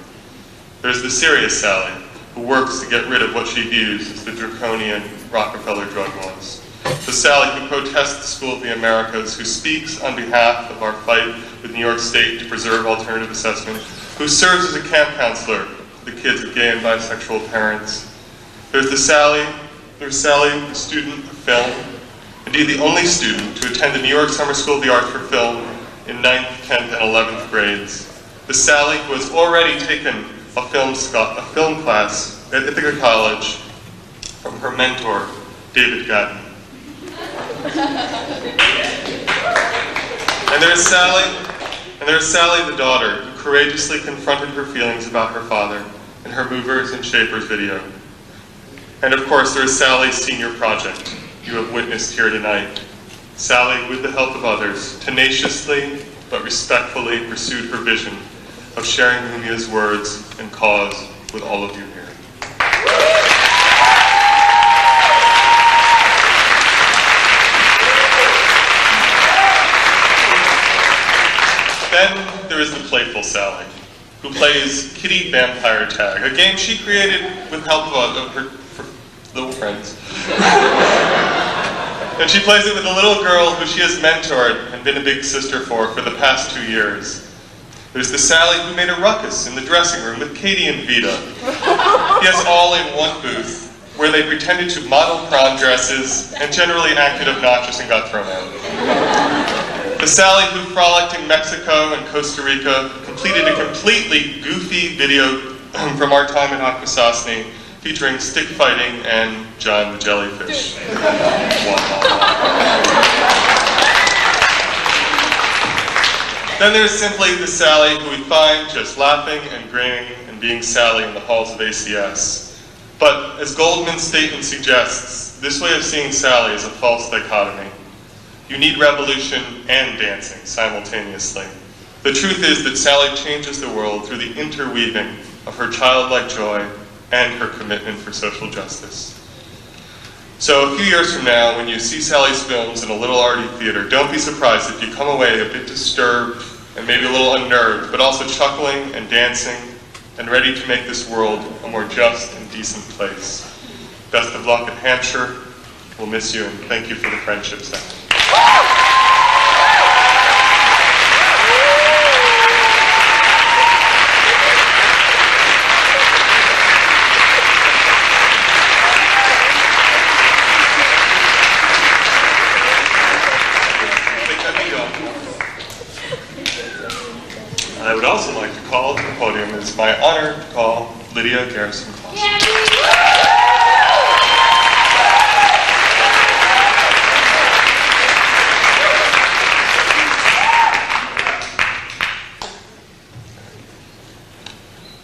There's the serious Sally, who works to get rid of what she views as the draconian Rockefeller drug laws. The Sally who protests the School of the Americas, who speaks on behalf of our fight with New York State to preserve alternative assessment, who serves as a camp counselor for the kids of gay and bisexual parents. There's Sally, the student of film, indeed the only student to attend the New York Summer School of the Arts for Film in 9th, 10th, and 11th grades. The Sally who has already taken a film class at Ithaca College from her mentor, David Gatton. And there's Sally the daughter, who courageously confronted her feelings about her father in her Movers and Shapers video. And of course, there is Sally's senior project you have witnessed here tonight. Sally, with the help of others, tenaciously but respectfully pursued her vision of sharing Mumia's words and cause with all of you here. Then there is the playful Sally, who plays Kitty Vampire Tag, a game she created with help of her little friends. And she plays it with a little girl who she has mentored and been a big sister for the past 2 years. There's the Sally who made a ruckus in the dressing room with Katie and Vita. Yes, all in one booth, where they pretended to model prom dresses and generally acted obnoxious and got thrown out. The Sally who frolicked in Mexico and Costa Rica completed a completely goofy video from our time in Akwesasne featuring stick fighting and John the Jellyfish. Then there's simply the Sally who we find just laughing and grinning and being Sally in the halls of ACS. But as Goldman's statement suggests, this way of seeing Sally is a false dichotomy. You need revolution and dancing simultaneously. The truth is that Sally changes the world through the interweaving of her childlike joy and her commitment for social justice. So a few years from now, when you see Sally's films in a little arty theater, don't be surprised if you come away a bit disturbed and maybe a little unnerved, but also chuckling and dancing and ready to make this world a more just and decent place. Best of luck at Hampshire. We'll miss you, and thank you for the friendship, Sally. And I would also like to call to the podium, it's my honor to call Lydia Garrison Clausen.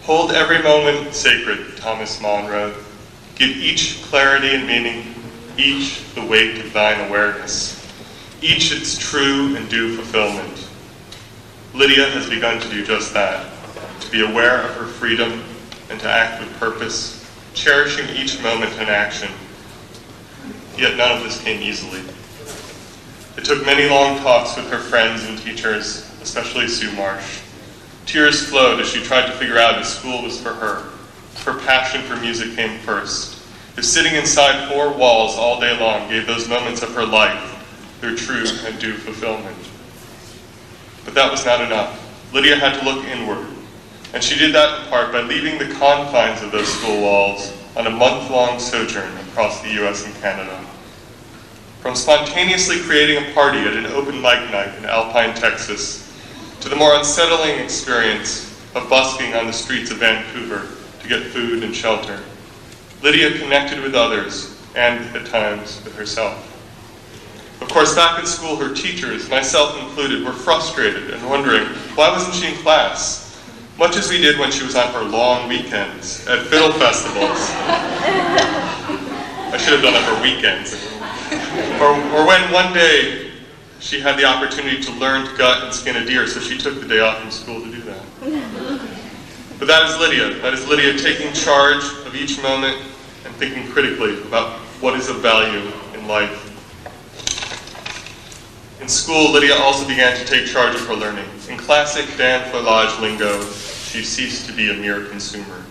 Hold every moment sacred, Thomas Mann wrote. Give each clarity and meaning, each the weight of thine awareness, each its true and due fulfillment. Lydia has begun to do just that, to be aware of her freedom and to act with purpose, cherishing each moment and action. Yet none of this came easily. It took many long talks with her friends and teachers, especially Sue Marsh. Tears flowed as she tried to figure out if school was for her. Her passion for music came first. If sitting inside four walls all day long gave those moments of her life their true and due fulfillment. But that was not enough. Lydia had to look inward, and she did that in part by leaving the confines of those school walls on a month-long sojourn across the US and Canada. From spontaneously creating a party at an open mic night in Alpine, Texas, to the more unsettling experience of busking on the streets of Vancouver to get food and shelter, Lydia connected with others and, at times, with herself. Of course, back at school, her teachers, myself included, were frustrated and wondering, why wasn't she in class? Much as we did when she was on her long weekends at fiddle festivals. I should have done it for weekends. Or when one day she had the opportunity to learn to gut and skin a deer, so she took the day off from school to do that. But that is Lydia. That is Lydia taking charge of each moment and thinking critically about what is of value in life. In school, Lydia also began to take charge of her learning. In classic Dan Florlage lingo, she ceased to be a mere consumer.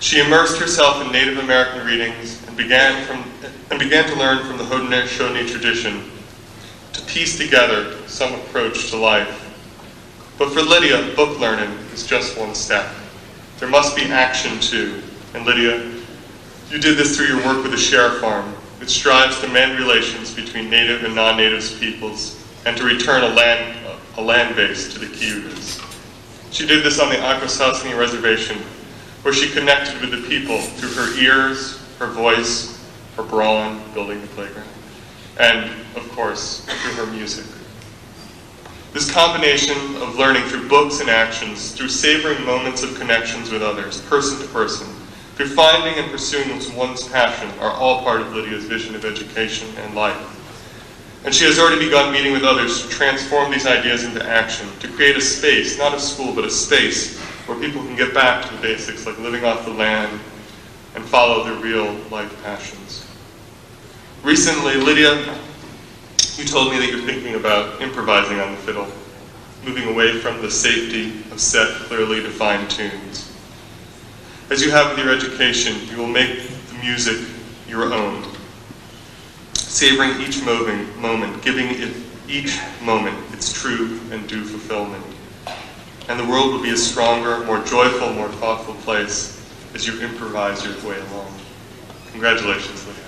She immersed herself in Native American readings and began to learn from the Haudenosaunee tradition to piece together some approach to life. But for Lydia, book learning is just one step. There must be action too. And Lydia, you did this through your work with the Share Farm, which strives to mend relations between native and non-native peoples and to return a land base to the Cayugas. She did this on the Akwesasne Reservation, where she connected with the people through her ears, her voice, her brawn, building the playground, and, of course, through her music. This combination of learning through books and actions, through savoring moments of connections with others, person to person, through finding and pursuing one's passion, are all part of Lydia's vision of education and life. And she has already begun meeting with others to transform these ideas into action, to create a space, not a school, but a space where people can get back to the basics, like living off the land and follow their real life passions. Recently, Lydia, you told me that you're thinking about improvising on the fiddle, moving away from the safety of set, clearly defined tunes. As you have with your education, you will make the music your own, savoring each moment, giving it each moment its true and due fulfillment. And the world will be a stronger, more joyful, more thoughtful place as you improvise your way along. Congratulations, Lydia.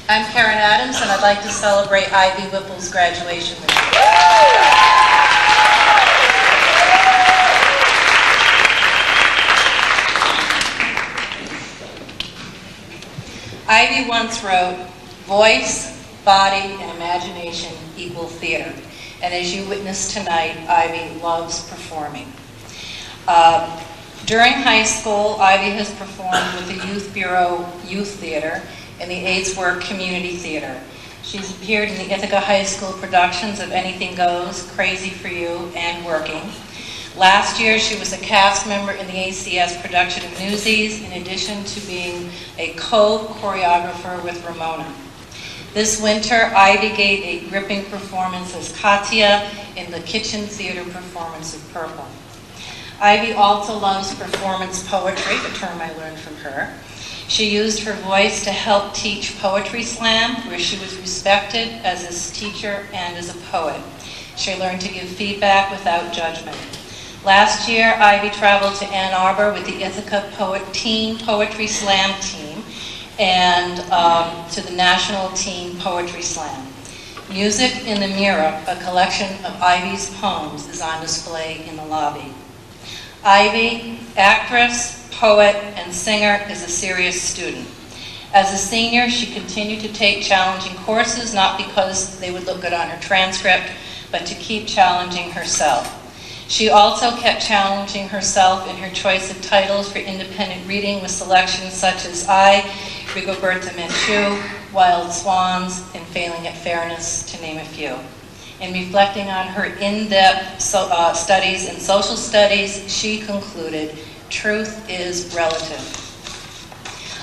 I'm Karen Adams, and I'd like to celebrate Ivy Whipple's graduation this year. Ivy once wrote, "Voice, body, and imagination equal theater." And as you witnessed tonight, Ivy loves performing. During high school, Ivy has performed with the Youth Bureau Youth Theater and the AIDS Work Community Theater. She's appeared in the Ithaca High School productions of Anything Goes, Crazy for You, and Working. Last year, she was a cast member in the ACS production of Newsies, in addition to being a co-choreographer with Ramona. This winter, Ivy gave a gripping performance as Katya in the Kitchen Theater performance of Purple. Ivy also loves performance poetry, a term I learned from her. She used her voice to help teach Poetry Slam, where she was respected as a teacher and as a poet. She learned to give feedback without judgment. Last year, Ivy traveled to Ann Arbor with the Ithaca Teen Poetry Slam team and to the National Teen Poetry Slam. Music in the Mirror, a collection of Ivy's poems, is on display in the lobby. Ivy, actress, poet, and singer, is a serious student. As a senior, she continued to take challenging courses, not because they would look good on her transcript, but to keep challenging herself. She also kept challenging herself in her choice of titles for independent reading with selections such as I, Rigoberta Menchú, Wild Swans, and Failing at Fairness, to name a few. In reflecting on her in-depth studies in social studies, she concluded, truth is relative.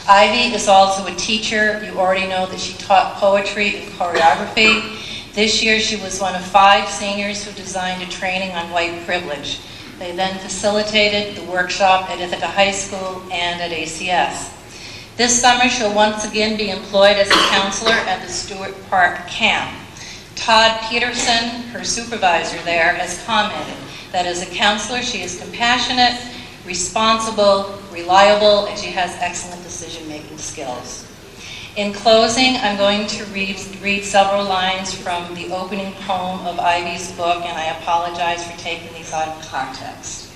Ivy is also a teacher. You already know that she taught poetry and choreography. This year, she was one of 5 seniors who designed a training on white privilege. They then facilitated the workshop at Ithaca High School and at ACS. This summer, she'll once again be employed as a counselor at the Stewart Park Camp. Todd Peterson, her supervisor there, has commented that as a counselor, she is compassionate, responsible, reliable, and she has excellent decision-making skills. In closing, I'm going to read several lines from the opening poem of Ivy's book, and I apologize for taking these out of context.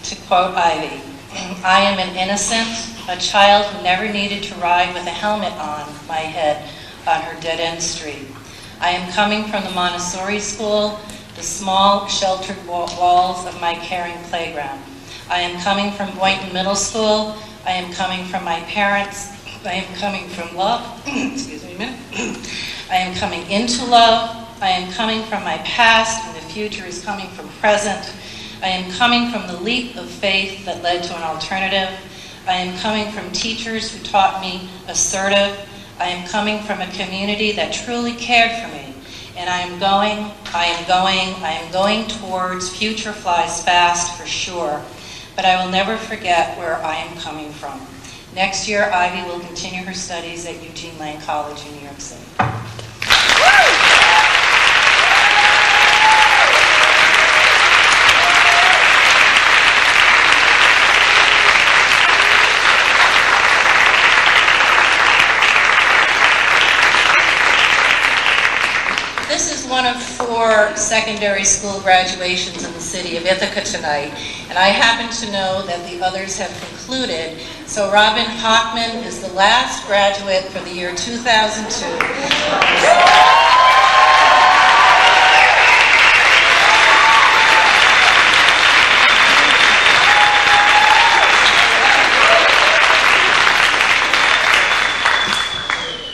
To quote Ivy, I am an innocent, a child who never needed to ride with a helmet on my head on her dead-end street. I am coming from the Montessori school, the small, sheltered walls of my caring playground. I am coming from Boynton Middle School. I am coming from my parents. I am coming from love. Excuse me a minute. I am coming into love. I am coming from my past, and the future is coming from present. I am coming from the leap of faith that led to an alternative. I am coming from teachers who taught me assertive. I am coming from a community that truly cared for me. And I am going towards future flies fast for sure. But I will never forget where I am coming from. Next year, Ivy will continue her studies at Eugene Lang College in New York City. This is one of 4 secondary school graduations in the city of Ithaca tonight, and I happen to know that the others have concluded. So Robin Hockman is the last graduate for the year 2002.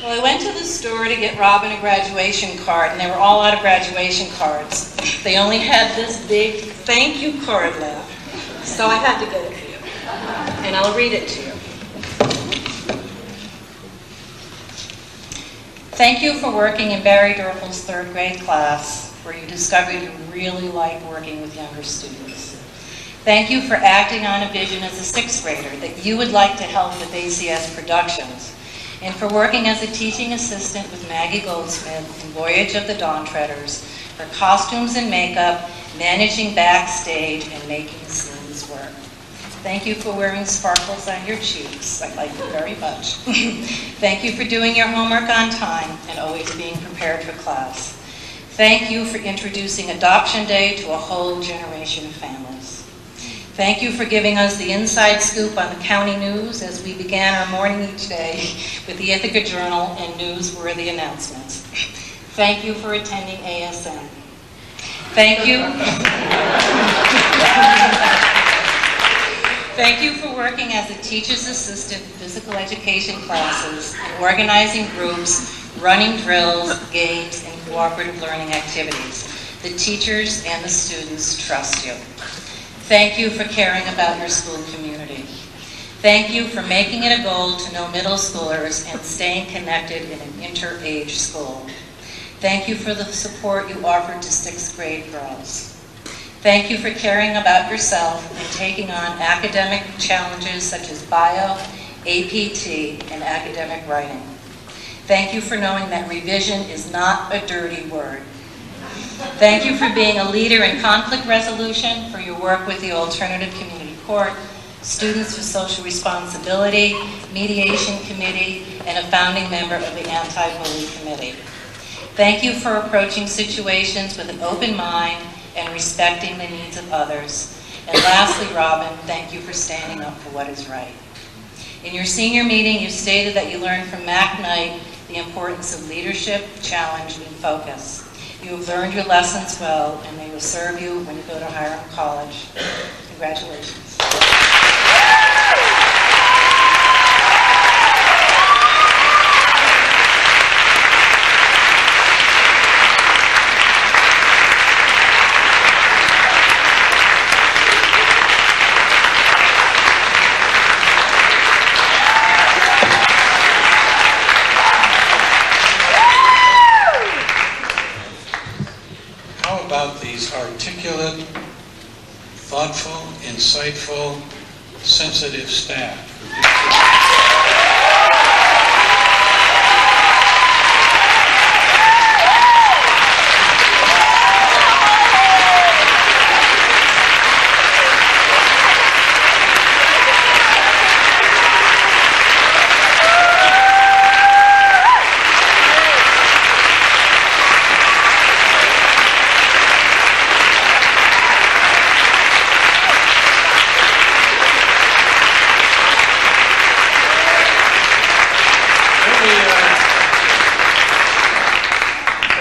Well, I went to the store to get Robin a graduation card, and they were all out of graduation cards. They only had this big thank you card left, so I had to get it for you. And I'll read it to you. Thank you for working in Barry Durfell's 3rd grade class, where you discovered you really liked working with younger students. Thank you for acting on a vision as a 6th grader that you would like to help with ACS Productions, and for working as a teaching assistant with Maggie Goldsmith in Voyage of the Dawn Treaders for costumes and makeup, managing backstage, and making scenes work. Thank you for wearing sparkles on your cheeks. I like you very much. Thank you for doing your homework on time and always being prepared for class. Thank you for introducing Adoption Day to a whole generation of families. Thank you for giving us the inside scoop on the county news as we began our morning each day with the Ithaca Journal and newsworthy announcements. Thank you for attending ASM. Thank you. Thank you for working as a teacher's assistant in physical education classes, organizing groups, running drills, games, and cooperative learning activities. The teachers and the students trust you. Thank you for caring about your school community. Thank you for making it a goal to know middle schoolers and staying connected in an inter-age school. Thank you for the support you offered to 6th grade girls. Thank you for caring about yourself and taking on academic challenges such as bio, APT, and academic writing. Thank you for knowing that revision is not a dirty word. Thank you for being a leader in conflict resolution, for your work with the Alternative Community Court, Students for Social Responsibility, Mediation Committee, and a founding member of the Anti-Bully Committee. Thank you for approaching situations with an open mind and respecting the needs of others. And lastly, Robin, thank you for standing up for what is right. In your senior meeting, you stated that you learned from Mac Knight the importance of leadership, challenge, and focus. You have learned your lessons well, and they will serve you when you go to Hiram College. Congratulations. How about these articulate, thoughtful, insightful, sensitive staff?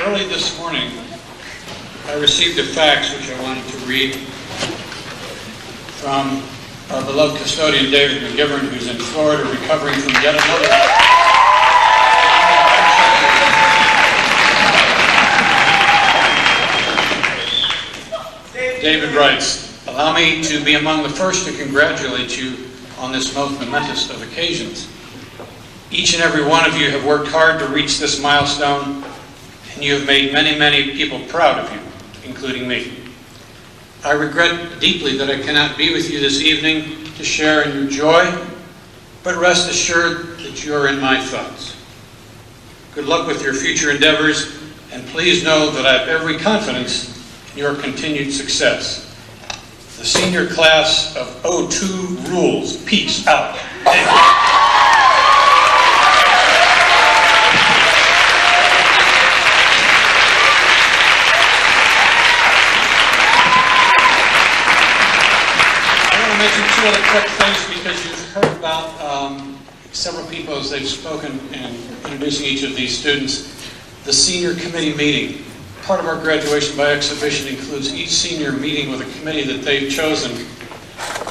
Early this morning, I received a fax which I wanted to read from our beloved custodian, David McGivern, who's in Florida recovering from yet another. David writes, "Allow me to be among the first to congratulate you on this most momentous of occasions. Each and every one of you have worked hard to reach this milestone, and you have made many, many people proud of you, including me. I regret deeply that I cannot be with you this evening to share in your joy, but rest assured that you are in my thoughts. Good luck with your future endeavors, and please know that I have every confidence in your continued success. The senior class of 02 rules. Peace out." Mention two other quick things because you've heard about several people as they've spoken and introducing each of these students. The senior committee meeting. Part of our graduation by exhibition includes each senior meeting with a committee that they've chosen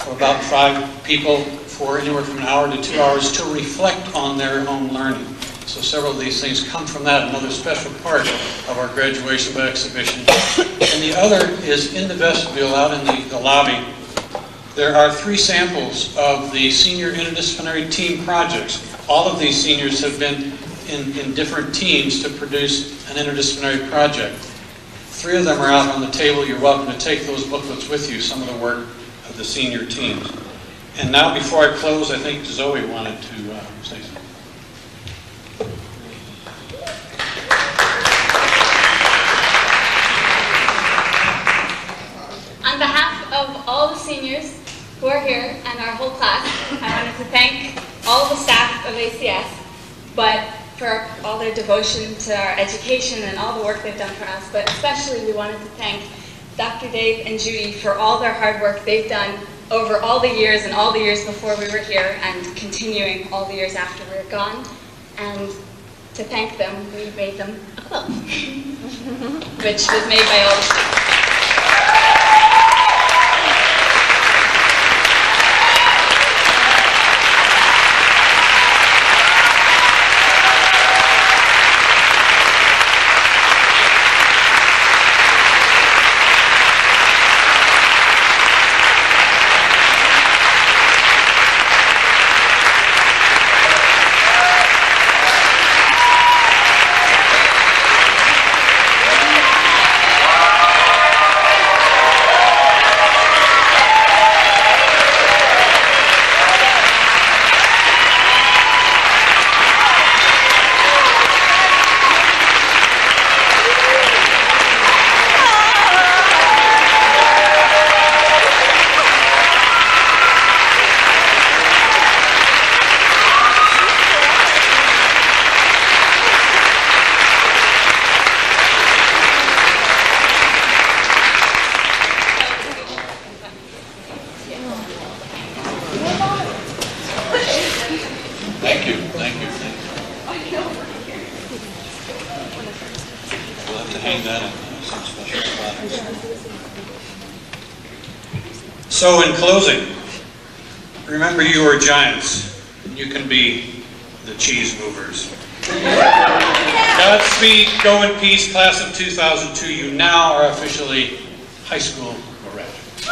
for about 5 people for anywhere from an hour to 2 hours to reflect on their own learning. So several of these things come from that, another special part of our graduation by exhibition. And the other is in the vestibule out in the lobby. There are 3 samples of the senior interdisciplinary team projects. All of these seniors have been in different teams to produce an interdisciplinary project. 3 of them are out on the table. You're welcome to take those booklets with you, some of the work of the senior teams. And now, before I close, I think Zoe wanted to say something. On behalf of all the seniors who are here and our whole class, I wanted to thank all the staff of ACS, but for all their devotion to our education and all the work they've done for us, but especially we wanted to thank Dr. Dave and Judy for all their hard work they've done over all the years and all the years before we were here and continuing all the years after we were gone. And to thank them, we made them a quilt, which was made by all the students. some special platters. So in closing, remember you are giants. You can be the cheese movers. Godspeed, go in peace, class of 2002. You now are officially high school graduates.